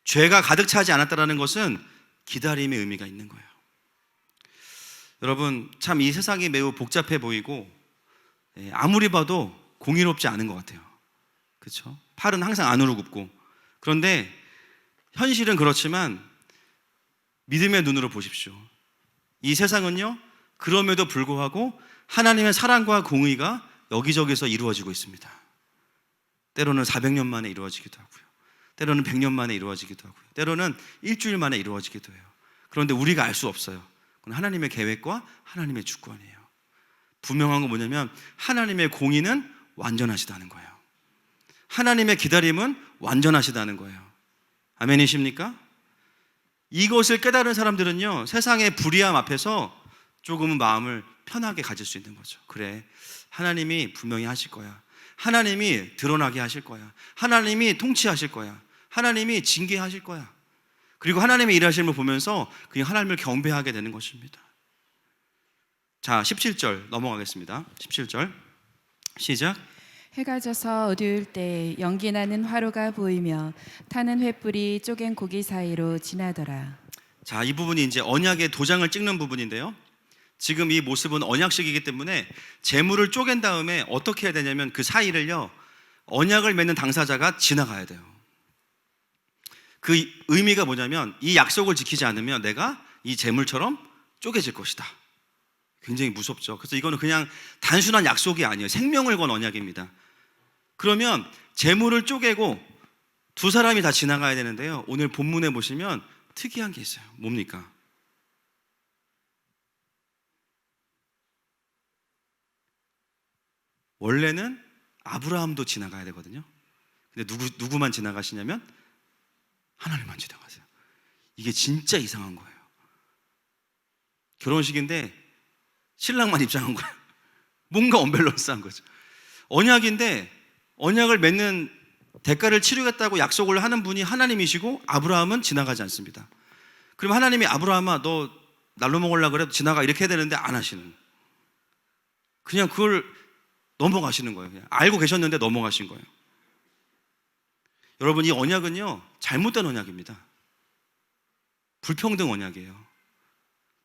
죄가 가득 차지 않았다는 것은 기다림의 의미가 있는 거예요. 여러분, 참 이 세상이 매우 복잡해 보이고 아무리 봐도 공의롭지 않은 것 같아요. 그렇죠? 팔은 항상 안으로 굽고. 그런데 현실은 그렇지만 믿음의 눈으로 보십시오. 이 세상은요, 그럼에도 불구하고 하나님의 사랑과 공의가 여기저기서 이루어지고 있습니다. 때로는 400년 만에 이루어지기도 하고요, 때로는 100년 만에 이루어지기도 하고요, 때로는 일주일 만에 이루어지기도 해요. 그런데 우리가 알 수 없어요. 그건 하나님의 계획과 하나님의 주권이에요. 분명한 건 뭐냐면 하나님의 공의는 완전하시다는 거예요. 하나님의 기다림은 완전하시다는 거예요. 아멘이십니까? 이것을 깨달은 사람들은요, 세상의 불의함 앞에서 조금은 마음을 편하게 가질 수 있는 거죠. 그래, 하나님이 분명히 하실 거야. 하나님이 드러나게 하실 거야. 하나님이 통치하실 거야. 하나님이 징계하실 거야. 그리고 하나님의 일하심을 보면서 그냥 하나님을 경배하게 되는 것입니다. 자, 17절 넘어가겠습니다. 17절 시작. 해가 져서 어두울 때 연기 나는 화로가 보이며 타는 횃불이 쪼갠 고기 사이로 지나더라. 자, 이 부분이 이제 언약의 도장을 찍는 부분인데요, 지금 이 모습은 언약식이기 때문에 재물을 쪼갠 다음에 어떻게 해야 되냐면 그 사이를요, 언약을 맺는 당사자가 지나가야 돼요. 그 의미가 뭐냐면 이 약속을 지키지 않으면 내가 이 재물처럼 쪼개질 것이다. 굉장히 무섭죠. 그래서 이거는 그냥 단순한 약속이 아니에요. 생명을 건 언약입니다. 그러면 재물을 쪼개고 두 사람이 다 지나가야 되는데요. 오늘 본문에 보시면 특이한 게 있어요. 뭡니까? 원래는 아브라함도 지나가야 되거든요. 근데 누구만 지나가시냐면 하나님만 지나가세요. 이게 진짜 이상한 거예요. 결혼식인데 신랑만 입장한 거예요. 뭔가 언밸런스한 거죠. 언약인데 언약을 맺는 대가를 치르겠다고 약속을 하는 분이 하나님이시고 아브라함은 지나가지 않습니다. 그럼 하나님이 아브라함아 너 날로 먹으려고 그래도 지나가 이렇게 해야 되는데 안 하시는, 그냥 그걸 넘어가시는 거예요. 그냥 알고 계셨는데 넘어가신 거예요. 여러분, 이 언약은요 잘못된 언약입니다. 불평등 언약이에요.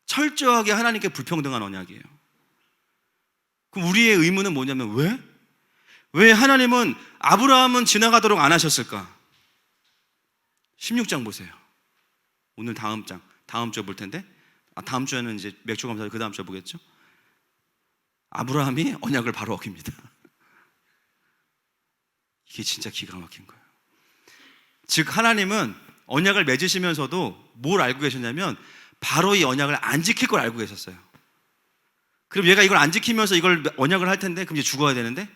철저하게 하나님께 불평등한 언약이에요. 그럼 우리의 의문은 뭐냐면 왜 하나님은 아브라함은 지나가도록 안 하셨을까? 16장 보세요. 오늘 다음 주에 볼 텐데, 다음 주에는 이제 맥주 감사, 그 다음 주에 보겠죠. 아브라함이 언약을 바로 어깁니다. 이게 진짜 기가 막힌 거예요. 즉 하나님은 언약을 맺으시면서도 뭘 알고 계셨냐면 바로 이 언약을 안 지킬 걸 알고 계셨어요. 그럼 얘가 이걸 안 지키면서 이걸 언약을 할 텐데 그럼 이제 죽어야 되는데,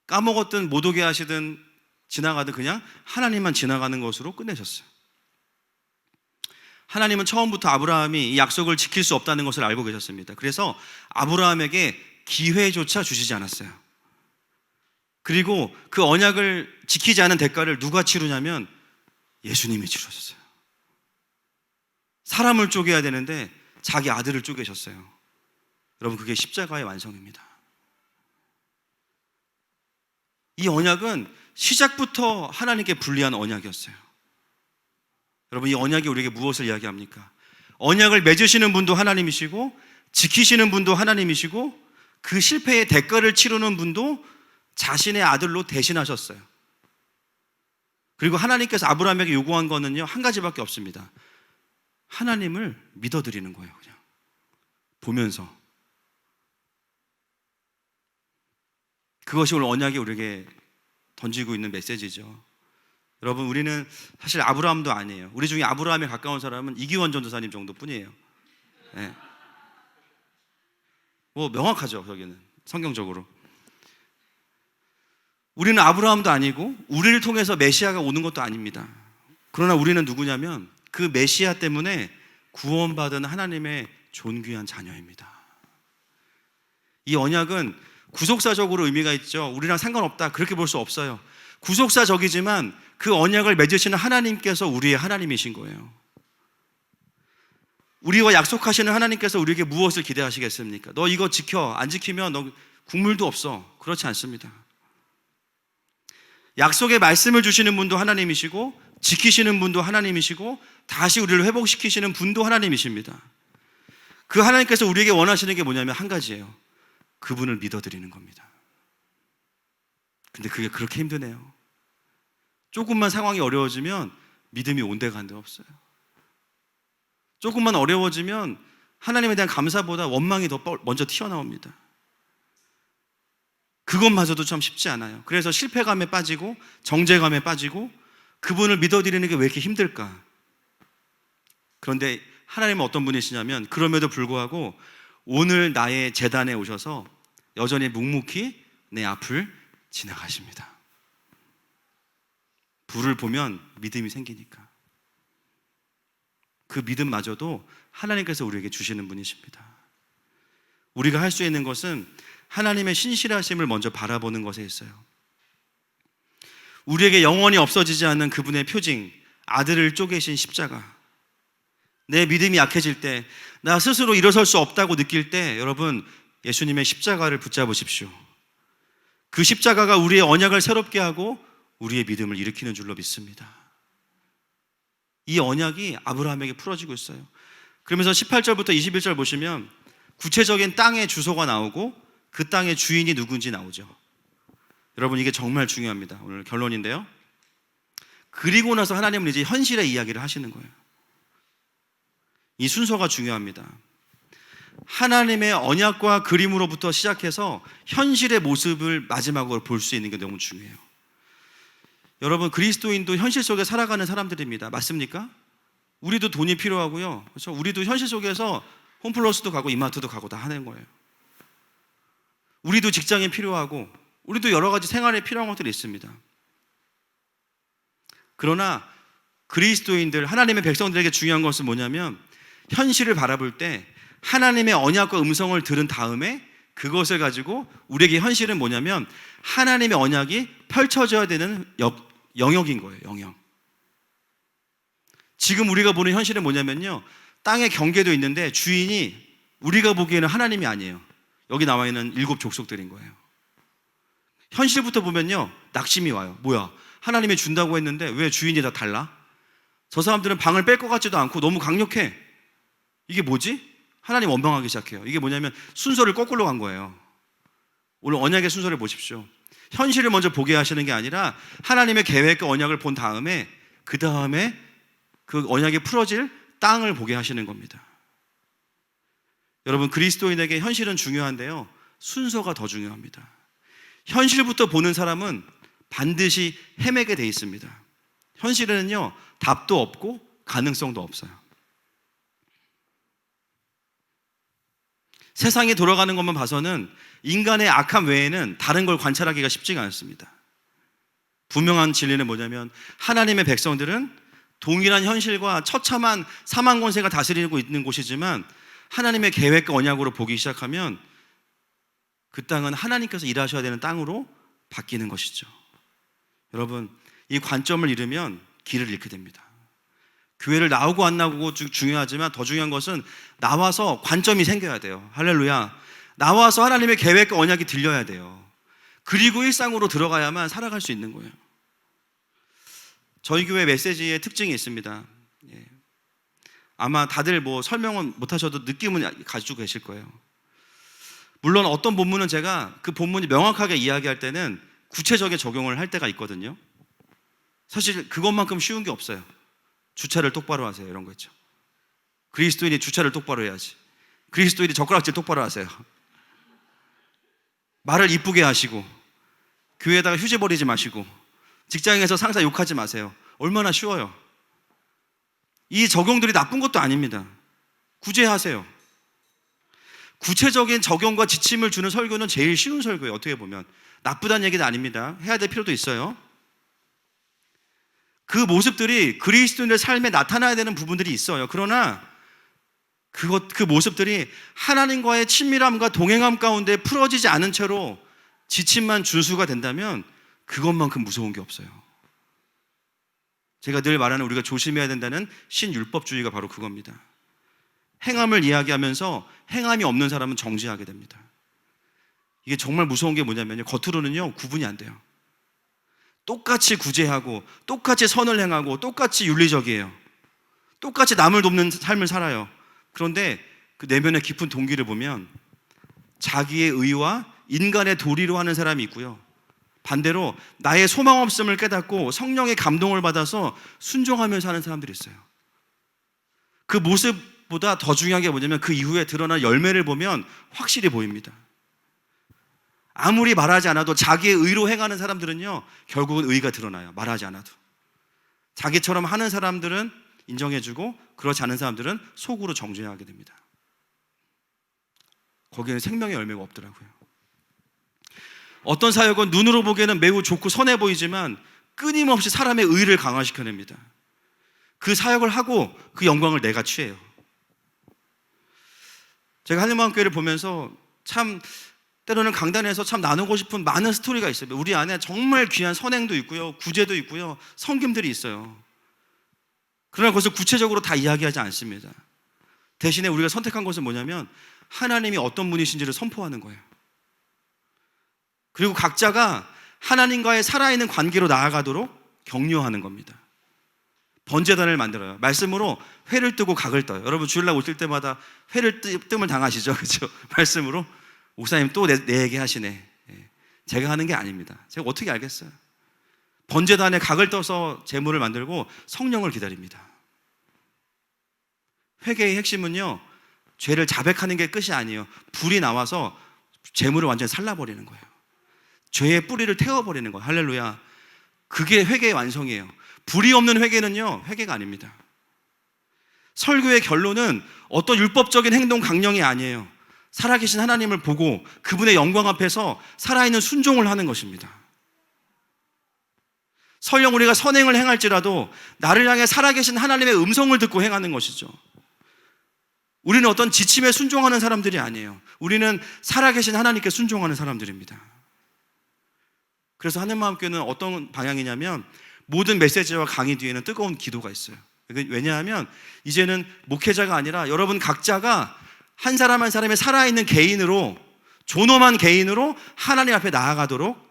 까먹었든 못 오게 하시든 지나가든 그냥 하나님만 지나가는 것으로 끝내셨어요. 하나님은 처음부터 아브라함이 이 약속을 지킬 수 없다는 것을 알고 계셨습니다. 그래서 아브라함에게 기회조차 주시지 않았어요. 그리고 그 언약을 지키지 않은 대가를 누가 치르냐면 예수님이 치르셨어요. 사람을 쪼개야 되는데 자기 아들을 쪼개셨어요. 여러분, 그게 십자가의 완성입니다. 이 언약은 시작부터 하나님께 불리한 언약이었어요. 여러분, 이 언약이 우리에게 무엇을 이야기합니까? 언약을 맺으시는 분도 하나님이시고 지키시는 분도 하나님이시고 그 실패의 대가를 치르는 분도 자신의 아들로 대신하셨어요. 그리고 하나님께서 아브라함에게 요구한 거는요 한 가지밖에 없습니다. 하나님을 믿어드리는 거예요. 그냥 보면서. 그것이 오늘 언약이 우리에게 던지고 있는 메시지죠. 여러분, 우리는 사실 아브라함도 아니에요. 우리 중에 아브라함에 가까운 사람은 이기원 전도사님 정도뿐이에요. 네. 뭐 명확하죠. 여기는 성경적으로 우리는 아브라함도 아니고 우리를 통해서 메시아가 오는 것도 아닙니다. 그러나 우리는 누구냐면 그 메시아 때문에 구원받은 하나님의 존귀한 자녀입니다. 이 언약은 구속사적으로 의미가 있죠. 우리랑 상관없다 그렇게 볼 수 없어요. 구속사적이지만 그 언약을 맺으시는 하나님께서 우리의 하나님이신 거예요. 우리와 약속하시는 하나님께서 우리에게 무엇을 기대하시겠습니까? 너 이거 지켜, 안 지키면 너 국물도 없어. 그렇지 않습니다. 약속의 말씀을 주시는 분도 하나님이시고 지키시는 분도 하나님이시고 다시 우리를 회복시키시는 분도 하나님이십니다. 그 하나님께서 우리에게 원하시는 게 뭐냐면 한 가지예요. 그분을 믿어드리는 겁니다. 근데 그게 그렇게 힘드네요. 조금만 상황이 어려워지면 믿음이 온데간데 없어요. 조금만 어려워지면 하나님에 대한 감사보다 원망이 더 먼저 튀어나옵니다. 그것마저도 참 쉽지 않아요. 그래서 실패감에 빠지고 정죄감에 빠지고 그분을 믿어드리는 게 왜 이렇게 힘들까? 그런데 하나님은 어떤 분이시냐면 그럼에도 불구하고 오늘 나의 제단에 오셔서 여전히 묵묵히 내 앞을 지나가십니다. 불을 보면 믿음이 생기니까. 그 믿음마저도 하나님께서 우리에게 주시는 분이십니다. 우리가 할 수 있는 것은 하나님의 신실하심을 먼저 바라보는 것에 있어요. 우리에게 영원히 없어지지 않는 그분의 표징, 아들을 쪼개신 십자가. 내 믿음이 약해질 때, 나 스스로 일어설 수 없다고 느낄 때 여러분, 예수님의 십자가를 붙잡으십시오. 그 십자가가 우리의 언약을 새롭게 하고 우리의 믿음을 일으키는 줄로 믿습니다. 이 언약이 아브라함에게 풀어지고 있어요. 그러면서 18절부터 21절 보시면 구체적인 땅의 주소가 나오고 그 땅의 주인이 누군지 나오죠. 여러분, 이게 정말 중요합니다. 오늘 결론인데요. 그리고 나서 하나님은 이제 현실의 이야기를 하시는 거예요. 이 순서가 중요합니다. 하나님의 언약과 그림으로부터 시작해서 현실의 모습을 마지막으로 볼 수 있는 게 너무 중요해요. 여러분, 그리스도인도 현실 속에 살아가는 사람들입니다. 맞습니까? 우리도 돈이 필요하고요. 그렇죠? 우리도 현실 속에서 홈플러스도 가고 이마트도 가고 다 하는 거예요. 우리도 직장이 필요하고 우리도 여러 가지 생활에 필요한 것들이 있습니다. 그러나 그리스도인들, 하나님의 백성들에게 중요한 것은 뭐냐면 현실을 바라볼 때 하나님의 언약과 음성을 들은 다음에 그것을 가지고 우리에게 현실은 뭐냐면 하나님의 언약이 펼쳐져야 되는 영역인 거예요. 영역. 지금 우리가 보는 현실은 뭐냐면요, 땅에 경계도 있는데 주인이 우리가 보기에는 하나님이 아니에요. 여기 나와 있는 7 족속들인 거예요. 현실부터 보면요, 낙심이 와요. 뭐야, 하나님이 준다고 했는데 왜 주인이 다 달라? 저 사람들은 방을 뺄 것 같지도 않고 너무 강력해. 이게 뭐지? 하나님 원망하기 시작해요. 이게 뭐냐면 순서를 거꾸로 간 거예요. 오늘 언약의 순서를 보십시오. 현실을 먼저 보게 하시는 게 아니라 하나님의 계획과 언약을 본 다음에 그 다음에 그 언약이 풀어질 땅을 보게 하시는 겁니다. 여러분, 그리스도인에게 현실은 중요한데요, 순서가 더 중요합니다. 현실부터 보는 사람은 반드시 헤매게 돼 있습니다. 현실에는요, 답도 없고 가능성도 없어요. 세상이 돌아가는 것만 봐서는 인간의 악함 외에는 다른 걸 관찰하기가 쉽지가 않습니다. 분명한 진리는 뭐냐면 하나님의 백성들은 동일한 현실과 처참한 사망 권세가 다스리고 있는 곳이지만 하나님의 계획과 언약으로 보기 시작하면 그 땅은 하나님께서 일하셔야 되는 땅으로 바뀌는 것이죠. 여러분, 이 관점을 잃으면 길을 잃게 됩니다. 교회를 나오고 안 나오고 중요하지만 더 중요한 것은 나와서 관점이 생겨야 돼요. 할렐루야. 나와서 하나님의 계획과 언약이 들려야 돼요. 그리고 일상으로 들어가야만 살아갈 수 있는 거예요. 저희 교회 메시지의 특징이 있습니다. 아마 다들 뭐 설명은 못하셔도 느낌은 가지고 계실 거예요. 물론 어떤 본문은 제가 그 본문이 명확하게 이야기할 때는 구체적인 적용을 할 때가 있거든요. 사실 그것만큼 쉬운 게 없어요. 주차를 똑바로 하세요, 이런 거 있죠. 그리스도인이 주차를 똑바로 해야지. 그리스도인이 젓가락질 똑바로 하세요. 말을 이쁘게 하시고 교회에다가 휴지 버리지 마시고 직장에서 상사 욕하지 마세요. 얼마나 쉬워요. 이 적용들이 나쁜 것도 아닙니다. 구제하세요. 구체적인 적용과 지침을 주는 설교는 제일 쉬운 설교예요. 어떻게 보면 나쁘다는 얘기는 아닙니다. 해야 될 필요도 있어요. 그 모습들이 그리스도인의 삶에 나타나야 되는 부분들이 있어요. 그러나 그 모습들이 하나님과의 친밀함과 동행함 가운데 풀어지지 않은 채로 지침만 준수가 된다면 그것만큼 무서운 게 없어요. 제가 늘 말하는 우리가 조심해야 된다는 신율법주의가 바로 그겁니다. 행함을 이야기하면서 행함이 없는 사람은 정죄하게 됩니다. 이게 정말 무서운 게 뭐냐면요, 겉으로는요 구분이 안 돼요. 똑같이 구제하고 똑같이 선을 행하고 똑같이 윤리적이에요. 똑같이 남을 돕는 삶을 살아요. 그런데 그 내면의 깊은 동기를 보면 자기의 의와 인간의 도리로 하는 사람이 있고요, 반대로 나의 소망 없음을 깨닫고 성령의 감동을 받아서 순종하면서 사는 사람들이 있어요. 그 모습보다 더 중요한 게 뭐냐면 그 이후에 드러난 열매를 보면 확실히 보입니다. 아무리 말하지 않아도 자기의 의로 행하는 사람들은요 결국은 의가 드러나요. 말하지 않아도. 자기처럼 하는 사람들은 인정해주고 그렇지 않은 사람들은 속으로 정죄하게 됩니다. 거기에는 생명의 열매가 없더라고요. 어떤 사역은 눈으로 보기에는 매우 좋고 선해 보이지만 끊임없이 사람의 의를 강화시켜냅니다. 그 사역을 하고 그 영광을 내가 취해요. 제가 하늘마음교회를 보면서 참 때로는 강단에서 참 나누고 싶은 많은 스토리가 있어요. 우리 안에 정말 귀한 선행도 있고요, 구제도 있고요, 섬김들이 있어요. 그러나 그것을 구체적으로 다 이야기하지 않습니다. 대신에 우리가 선택한 것은 뭐냐면 하나님이 어떤 분이신지를 선포하는 거예요. 그리고 각자가 하나님과의 살아있는 관계로 나아가도록 격려하는 겁니다. 번제단을 만들어요. 말씀으로 회를 뜨고 각을 떠요. 여러분 주일날 오실 때마다 회를 뜸을 당하시죠, 그렇죠? 말씀으로 목사님 또 내 얘기 하시네. 제가 하는 게 아닙니다. 제가 어떻게 알겠어요? 번제단에 각을 떠서 제물을 만들고 성령을 기다립니다. 회개의 핵심은요, 죄를 자백하는 게 끝이 아니에요. 불이 나와서 제물을 완전히 살라버리는 거예요. 죄의 뿌리를 태워버리는 거예요. 할렐루야. 그게 회개의 완성이에요. 불이 없는 회개는요, 회개가 아닙니다. 설교의 결론은 어떤 율법적인 행동 강령이 아니에요. 살아계신 하나님을 보고 그분의 영광 앞에서 살아있는 순종을 하는 것입니다. 설령 우리가 선행을 행할지라도 나를 향해 살아계신 하나님의 음성을 듣고 행하는 것이죠. 우리는 어떤 지침에 순종하는 사람들이 아니에요. 우리는 살아계신 하나님께 순종하는 사람들입니다. 그래서 하늘마음교회는 어떤 방향이냐면 모든 메시지와 강의 뒤에는 뜨거운 기도가 있어요. 왜냐하면 이제는 목회자가 아니라 여러분 각자가 한 사람 한 사람의 살아있는 개인으로, 존엄한 개인으로 하나님 앞에 나아가도록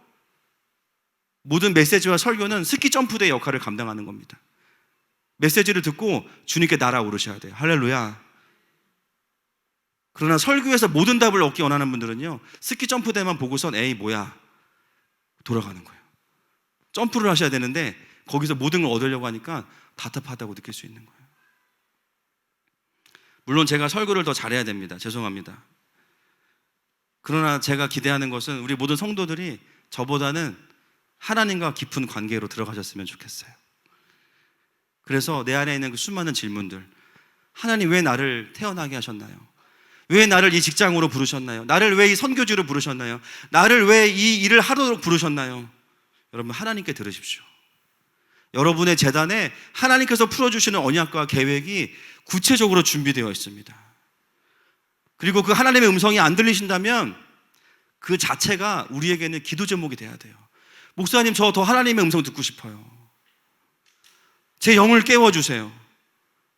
모든 메시지와 설교는 스키 점프대의 역할을 감당하는 겁니다. 메시지를 듣고 주님께 날아오르셔야 돼요. 할렐루야. 그러나 설교에서 모든 답을 얻기 원하는 분들은요, 스키 점프대만 보고선 에이 뭐야 돌아가는 거예요. 점프를 하셔야 되는데 거기서 모든 걸 얻으려고 하니까 답답하다고 느낄 수 있는 거예요. 물론 제가 설교를 더 잘해야 됩니다. 죄송합니다. 그러나 제가 기대하는 것은 우리 모든 성도들이 저보다는 하나님과 깊은 관계로 들어가셨으면 좋겠어요. 그래서 내 안에 있는 그 수많은 질문들, 하나님 왜 나를 태어나게 하셨나요? 왜 나를 이 직장으로 부르셨나요? 나를 왜 이 선교지로 부르셨나요? 나를 왜 이 일을 하도록 부르셨나요? 여러분, 하나님께 들으십시오. 여러분의 재단에 하나님께서 풀어주시는 언약과 계획이 구체적으로 준비되어 있습니다. 그리고 그 하나님의 음성이 안 들리신다면 그 자체가 우리에게는 기도 제목이 돼야 돼요. 목사님, 저 더 하나님의 음성 듣고 싶어요. 제 영을 깨워주세요.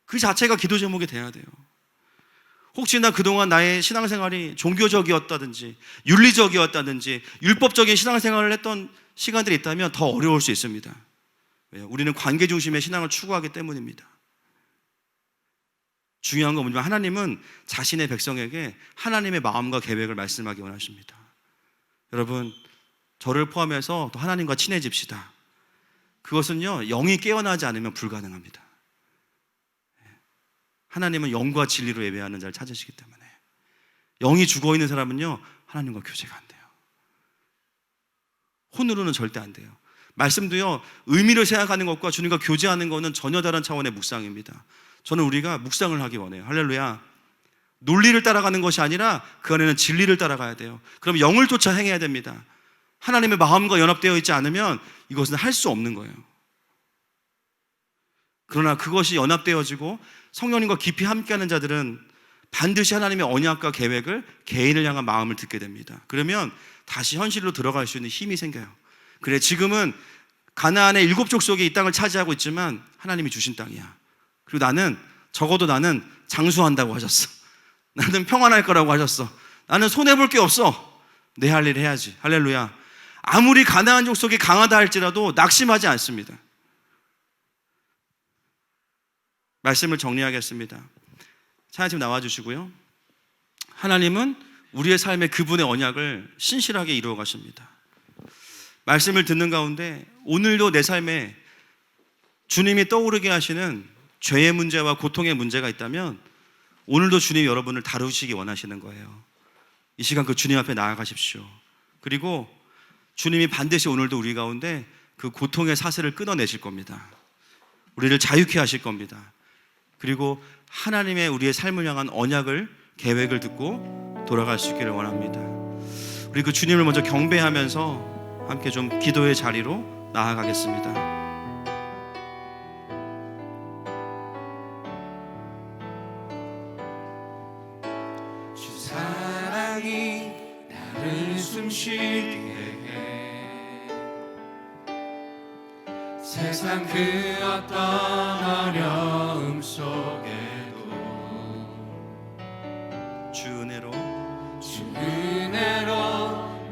그 자체가 기도 제목이 돼야 돼요. 혹시나 그동안 나의 신앙생활이 종교적이었다든지 윤리적이었다든지 율법적인 신앙생활을 했던 시간들이 있다면 더 어려울 수 있습니다. 왜요? 우리는 관계 중심의 신앙을 추구하기 때문입니다. 중요한 건 뭐냐면 하나님은 자신의 백성에게 하나님의 마음과 계획을 말씀하기 원하십니다. 여러분, 저를 포함해서 또 하나님과 친해집시다. 그것은요, 영이 깨어나지 않으면 불가능합니다. 하나님은 영과 진리로 예배하는 자를 찾으시기 때문에 영이 죽어있는 사람은요, 하나님과 교제가 안 돼요. 혼으로는 절대 안 돼요. 말씀도요, 의미를 생각하는 것과 주님과 교제하는 것은 전혀 다른 차원의 묵상입니다. 저는 우리가 묵상을 하기 원해요. 할렐루야. 논리를 따라가는 것이 아니라 그 안에는 진리를 따라가야 돼요. 그럼 영을 쫓아 행해야 됩니다. 하나님의 마음과 연합되어 있지 않으면 이것은 할 수 없는 거예요. 그러나 그것이 연합되어지고 성령님과 깊이 함께하는 자들은 반드시 하나님의 언약과 계획을 개인을 향한 마음을 듣게 됩니다. 그러면 다시 현실로 들어갈 수 있는 힘이 생겨요. 그래, 지금은 가나안의 7족속이 이 땅을 차지하고 있지만 하나님이 주신 땅이야. 그리고 나는, 적어도 나는 장수한다고 하셨어. 나는 평안할 거라고 하셨어. 나는 손해볼 게 없어. 내 할 일 해야지. 할렐루야. 아무리 가나안 족속이 강하다 할지라도 낙심하지 않습니다. 말씀을 정리하겠습니다. 찬양팀 나와주시고요. 하나님은 우리의 삶에 그분의 언약을 신실하게 이루어 가십니다. 말씀을 듣는 가운데 오늘도 내 삶에 주님이 떠오르게 하시는 죄의 문제와 고통의 문제가 있다면 오늘도 주님이 여러분을 다루시기 원하시는 거예요. 이 시간 그 주님 앞에 나아가십시오. 그리고 주님이 반드시 오늘도 우리 가운데 그 고통의 사슬을 끊어내실 겁니다. 우리를 자유케 하실 겁니다. 그리고 하나님의 우리의 삶을 향한 언약을, 계획을 듣고 돌아갈 수 있기를 원합니다. 우리 그 주님을 먼저 경배하면서 함께 좀 기도의 자리로 나아가겠습니다. 주 사랑이 나를 숨쉬게 해 세상 그 어떤 어려움 속에도 주 은혜로 주 은혜로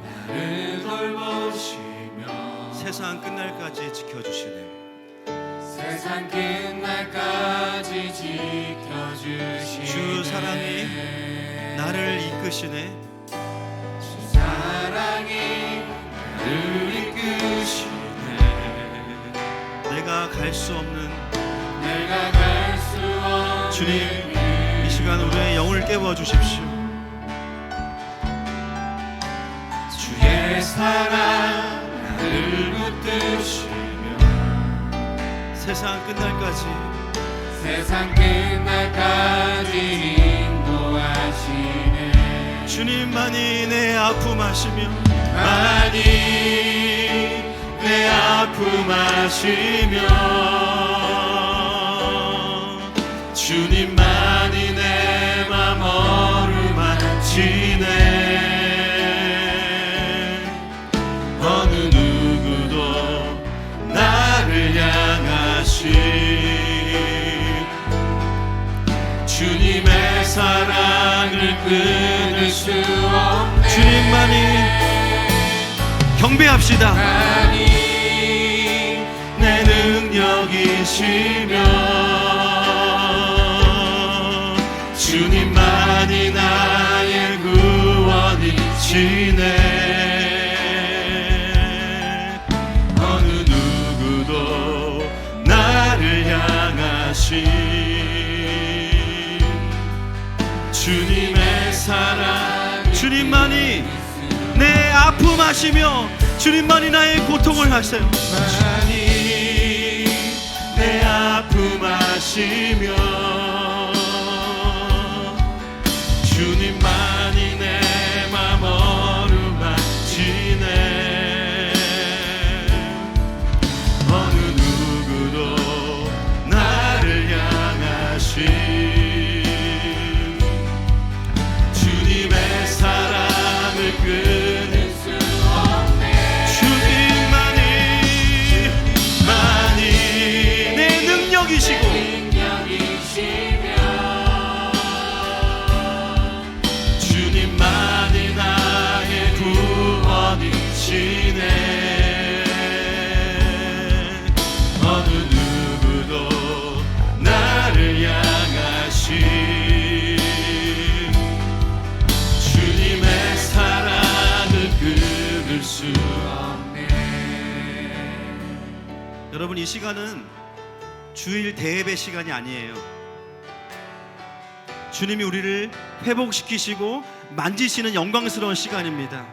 나를 돌보시며 세상 끝날까지 지켜주시네. 세상 끝날까지 지켜주시네 주 사랑이 나를 이끄시네. 주 사랑이 나를 이끄시네. 내가 갈 수 없는 내가 갈 수 없는 주님, 이 시간 우리의 영을 깨워 주십시오. 주의 사랑 나를 붙드시며 세상 끝날까지 세상 끝날까지 인도하시네. 주님만이 내 아픔 아시며 많이 내 아픔 아시며 주님만이 내 맘 어루만지네. 어느 누구도 나를 향하신 주님의 사랑을 끊을 수 없네. 주님만이 경배합시다. 많이 내 능력이시며 주님만이 나의 구원이시네. 어느 누구도 나를 향하신 주님의 사랑 주님만이 내 아픔 아시며 주님만이 나의 고통을 하세요. 많이 내 아픔 아시며 주님만이 내 맘 어루만지네. 어느 누구도 나를 향하신 주님의 사랑을 끊을 수 없네. 주님만이 내 능력이시고 주님만이 나의 구원이시네. 어느 누구도 나를 향하신 주님의 사랑을 끊을 수 없네. 여러분, 이 시간은 주일 대예배 시간이 아니에요. 주님이 우리를 회복시키시고 만지시는 영광스러운 시간입니다.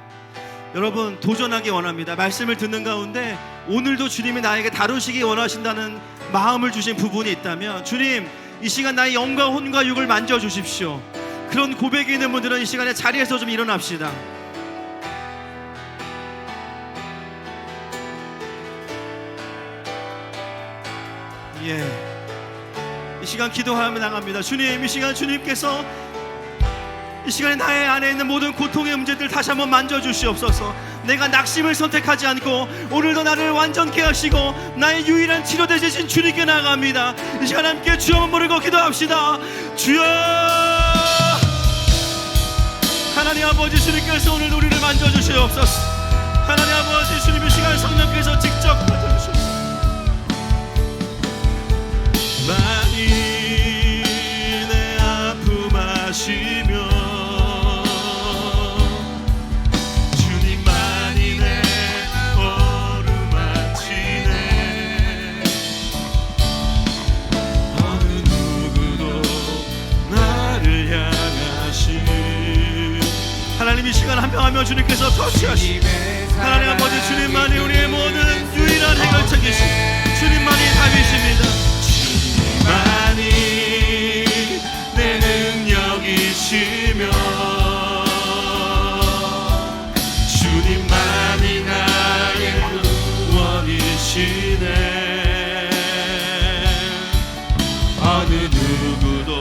여러분, 도전하기 원합니다. 말씀을 듣는 가운데 오늘도 주님이 나에게 다루시기 원하신다는 마음을 주신 부분이 있다면, 주님, 이 시간 나의 영과 혼과 육을 만져주십시오. 그런 고백이 있는 분들은 이 시간에 자리에서 좀 일어납시다. 이 시간 기도하며 나갑니다. 주님, 이 시간 주님께서 이 시간에 나의 안에 있는 모든 고통의 문제들 다시 한번 만져주시옵소서. 내가 낙심을 선택하지 않고 오늘도 나를 완전케 하시고 나의 유일한 치료 되신 주님께 나아갑니다. 이 시간 함께 주여만 부르고 기도합시다. 주여, 하나님 아버지, 주님께서 오늘 우리를 만져주시옵소서. 하나님 아버지, 주님, 이 시간 성령께서 직접 만져주시옵소서. 많이 내 아픔 아시며 주님만이 내 어루만지네. 어느 누구도 나를 향하신 하나님, 이 시간 한 명 한 명 주님께서 터치하시고, 하나님 아버지, 주님만이 우리의 모든 유일한 해결책이시고 주님만이 답이십니다. 주님만이 내 능력이시며 주님만이 나의 구원이시네. 어느 누구도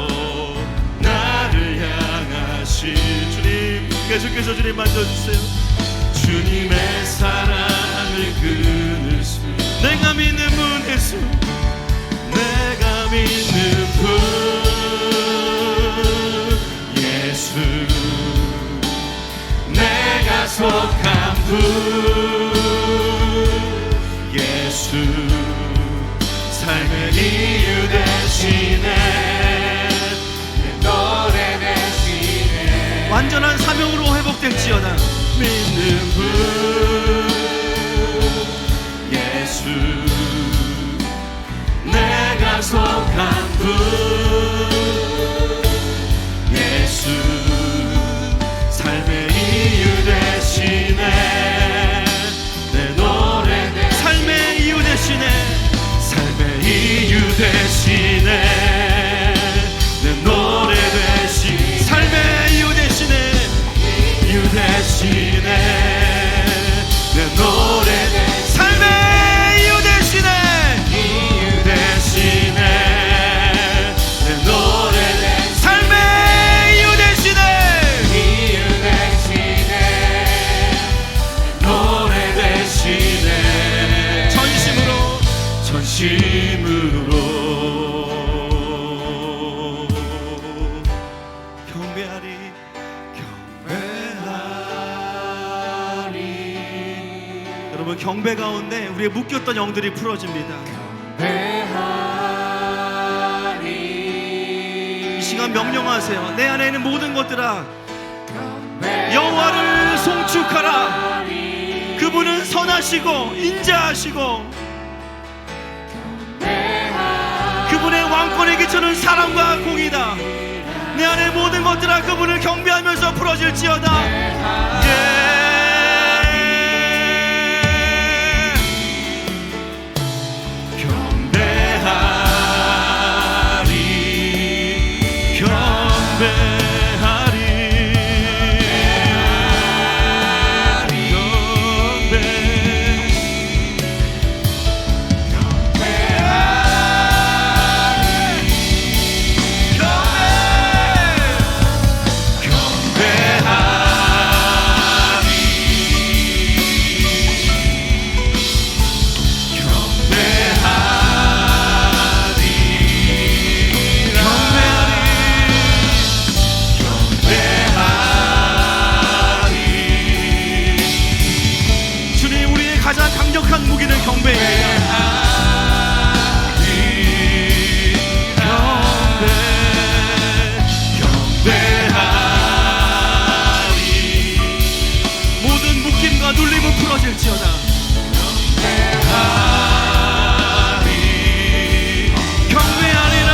나를 향하신 주님, 계속해서 주님 만져주세요. 주님의 사랑을 끊을 수 내가 믿는 분 예수, 내가 믿는 분 예수, 내가 속한 분 예수, 삶의 이유 대신에 내 노래 대신에 완전한 사명으로 회복될지어다. 믿는 분 예수 내가 속한 분 예수 삶의 이유 대신에 내 노래 삶의 이유 대신에 삶의 이유 대신에 내 노래 대신 삶의 이유 대신에 이유 대신에 내 노래 대신 삶의 이유 대신에 이유 대신에 내 노래 대신 삶의 이유 대신에 이유 대신에 내 노래 대신에 전심으로 전심으로 경배하리 여러분 경배 가운데 우리의 묶였던 영들이 풀어집니다. 이 시간 명령하세요. 내 안에 있는 모든 것들아 여호와를 송축하라. 그분은 선하시고 인자하시고 그분의 왕권에 기초는 사랑과 공의다. 내 안에 모든 것들아 그분을 경배하면서 풀어질지어다. 가장 강력한 무기는 경배입니다. 모든 묶임과 눌림은 풀어질지어다. 경배하리라.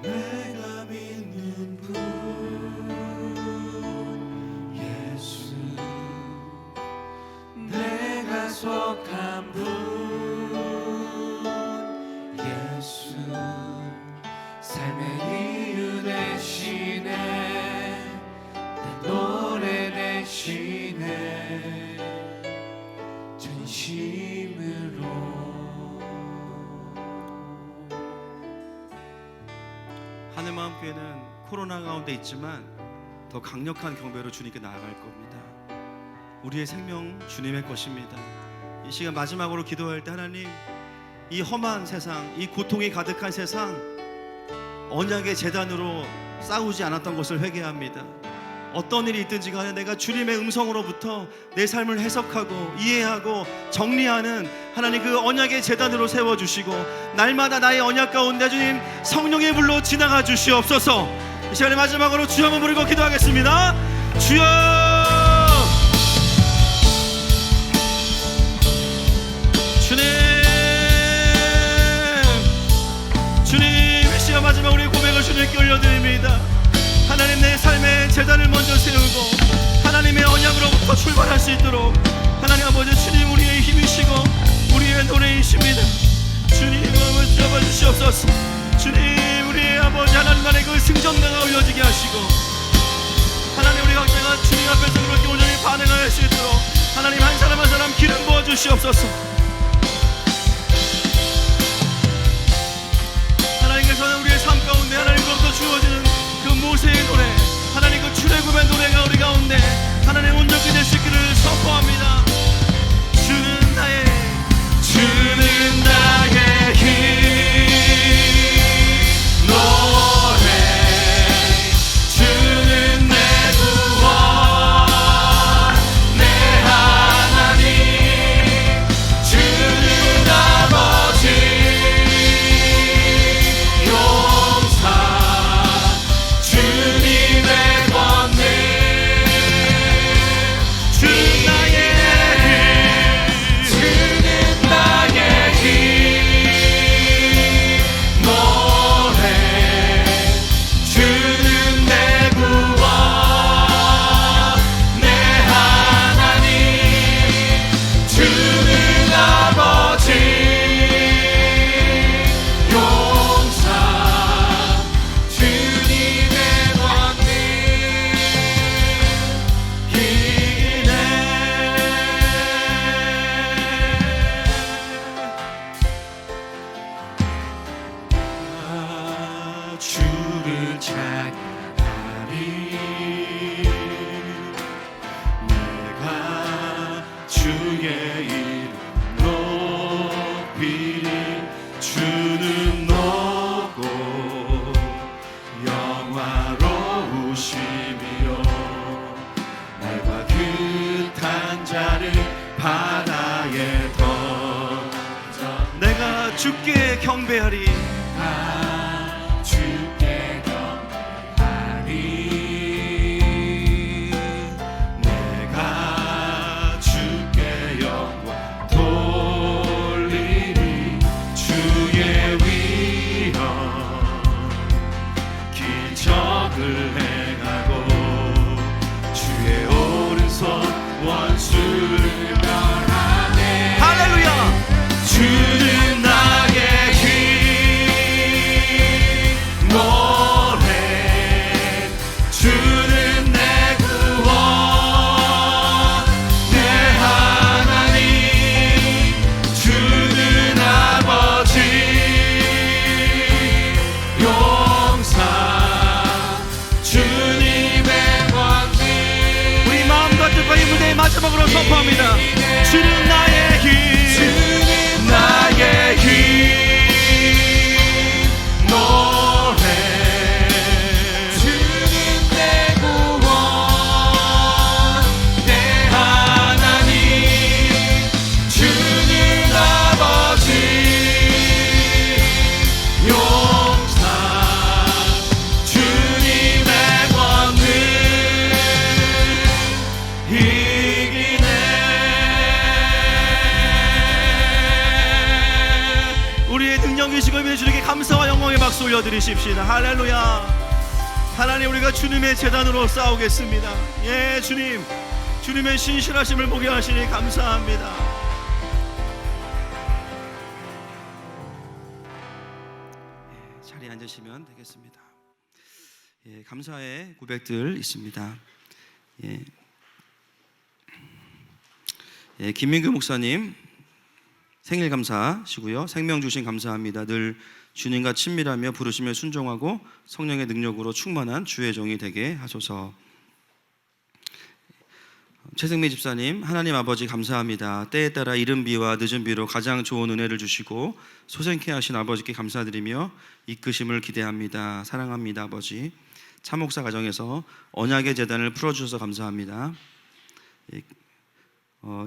내가 믿는 분 예수 내가 속한 분 예수 삶의 이유 대신에 내 노래 대신에 전심으로 하늘마음교회는 코로나 가운데 있지만 더 강력한 경배로 주님께 나아갈 겁니다. 우리의 생명 주님의 것입니다. 이 시간 마지막으로 기도할 때 하나님 이 험한 세상, 이 고통이 가득한 세상 언약의 제단으로 싸우지 않았던 것을 회개합니다. 어떤 일이 있든지 간에 내가 주님의 음성으로부터 내 삶을 해석하고 이해하고 정리하는 하나님 그 언약의 제단으로 세워주시고 날마다 나의 언약 가운데 주님 성령의 불로 지나가 주시옵소서. 이 시간에 마지막으로 주여 한번 부르고 기도하겠습니다. 주여, 주님, 이 시간 마지막 우리의 고백을 주님께 올려드립니다. 하나님, 내 삶의 제단을 먼저 세우고 하나님의 언약으로부터 출발할 수 있도록 하나님 아버지, 주님 우리의 힘이시고 우리의 노래이십니다. 주님 마음을 잡아주시옵소서. 주님, 우리의 아버지 하나님만의 그 승전가가 올려지게 하시고 하나님, 우리 각자가 주님 앞에서 그렇게 온전히 반응할 수 있도록 하나님 한 사람 한 사람 기름 부어주시옵소서. 하나님께서는 우리의 삶 가운데 하나님으로부터 주어지는 그 모세의 노래, 하나님 그 출애굽의 노래가 우리 가운데 하나님 온전히 될 수 있기를 선포합니다. 주는 나의 힘 노래, 주는 내 구원, 내 하나님, 주는 아버지 용사, 주님의 권능, 주는 나의 힘, 주는 나의 힘 노래, 주는 내 구원, 내 하나님, 주는 아버지 용사, 주님의 권능 이기네. 주를 찬양하리, 내가 주의 이름 높이리. 주는 높고 영화로우심이요, 날과 그탄 자를 바다에 던져 내가 주께 경배하리. 주께 경배하리, 내가 주께 영광 돌리리. 주의 위엄 기적을 행하고 주의 오른손 원수를 멸하네. 할렐루야. 주는 나의 힘 노래, 주는 내 구원, 내 하나님, 주는 아버지 용사, 주님의 권능. 우리 마음과 뜻과 이 무대의 마지막으로 선포합니다. 주는 나의 힘, 주는 나의 힘 노래, 주는 내 구원, 내 하나님, 주는 아버지 용사, 주님의 권능 이기네. 우리의 능력이시고 임의 주님께 감사와 영광의 박수 올려드리십시다. 할렐루야. 하나님, 우리가 주님의 제단으로 싸우겠습니다. 예, 주님, 주님의 신실하심을 보게 하시니 감사합니다. 자리에 앉으시면 되겠습니다. 예, 감사의 고백들 있습니다. 김민규 목사님 생일 감사시고요. 생명 주신 감사합니다. 늘 주님과 친밀하며 부르심에 순종하고 성령의 능력으로 충만한 주의 종이 되게 하소서. 최승미 집사님, 하나님 아버지 감사합니다. 때에 따라 이른 비와 늦은 비로 가장 좋은 은혜를 주시고 소생케 하신 아버지께 감사드리며 이끄심을 기대합니다. 사랑합니다 아버지. 참목사 가정에서 언약의 재단을 풀어주셔서 감사합니다.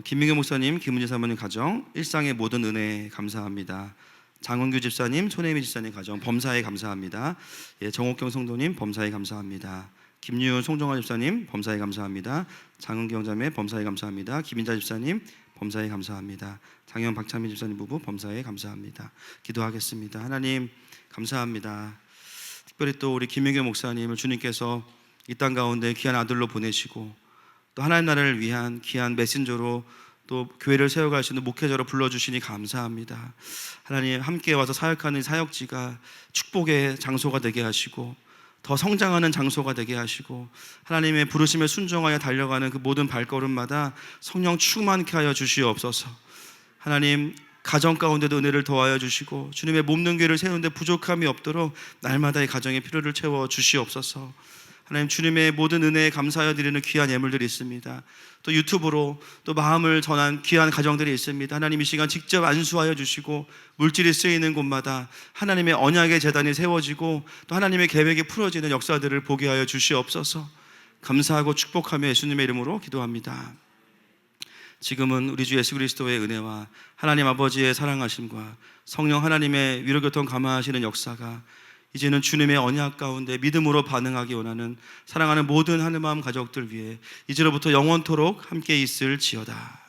김민규 목사님, 김은지 사모님 가정, 일상의 모든 은혜 감사합니다. 장은규 집사님, 손혜미 집사님 가정 범사에 감사합니다. 정옥경 성도님 범사에 감사합니다. 김유은 송정화 집사님 범사에 감사합니다. 장은경 자매 범사에 감사합니다. 김인자 집사님 범사에 감사합니다. 장현 박찬민 집사님 부부 범사에 감사합니다. 기도하겠습니다. 하나님 감사합니다. 특별히 또 우리 김민규 목사님을 주님께서 이 땅 가운데 귀한 아들로 보내시고 또 하나님 나라를 위한 귀한 메신저로 또 교회를 세워갈 수 있는 목회자로 불러주시니 감사합니다. 하나님 함께 와서 사역하는 사역지가 축복의 장소가 되게 하시고 더 성장하는 장소가 되게 하시고 하나님의 부르심에 순종하여 달려가는 그 모든 발걸음마다 성령 충만케 하여 주시옵소서. 하나님 가정 가운데도 은혜를 더하여 주시고 주님의 몸는 교회를 세우는데 부족함이 없도록 날마다의 가정의 필요를 채워 주시옵소서. 하나님 주님의 모든 은혜에 감사하여 드리는 귀한 예물들이 있습니다. 또 유튜브로 또 마음을 전한 귀한 가정들이 있습니다. 하나님 이 시간 직접 안수하여 주시고 물질이 쓰이는 곳마다 하나님의 언약의 재단이 세워지고 또 하나님의 계획이 풀어지는 역사들을 보게 하여 주시옵소서. 감사하고 축복하며 예수님의 이름으로 기도합니다. 지금은 우리 주 예수 그리스도의 은혜와 하나님 아버지의 사랑하심과 성령 하나님의 위로교통 감화하시는 역사가 이제는 주님의 언약 가운데 믿음으로 반응하기 원하는 사랑하는 모든 하늘마음 가족들 위해 이제로부터 영원토록 함께 있을지어다.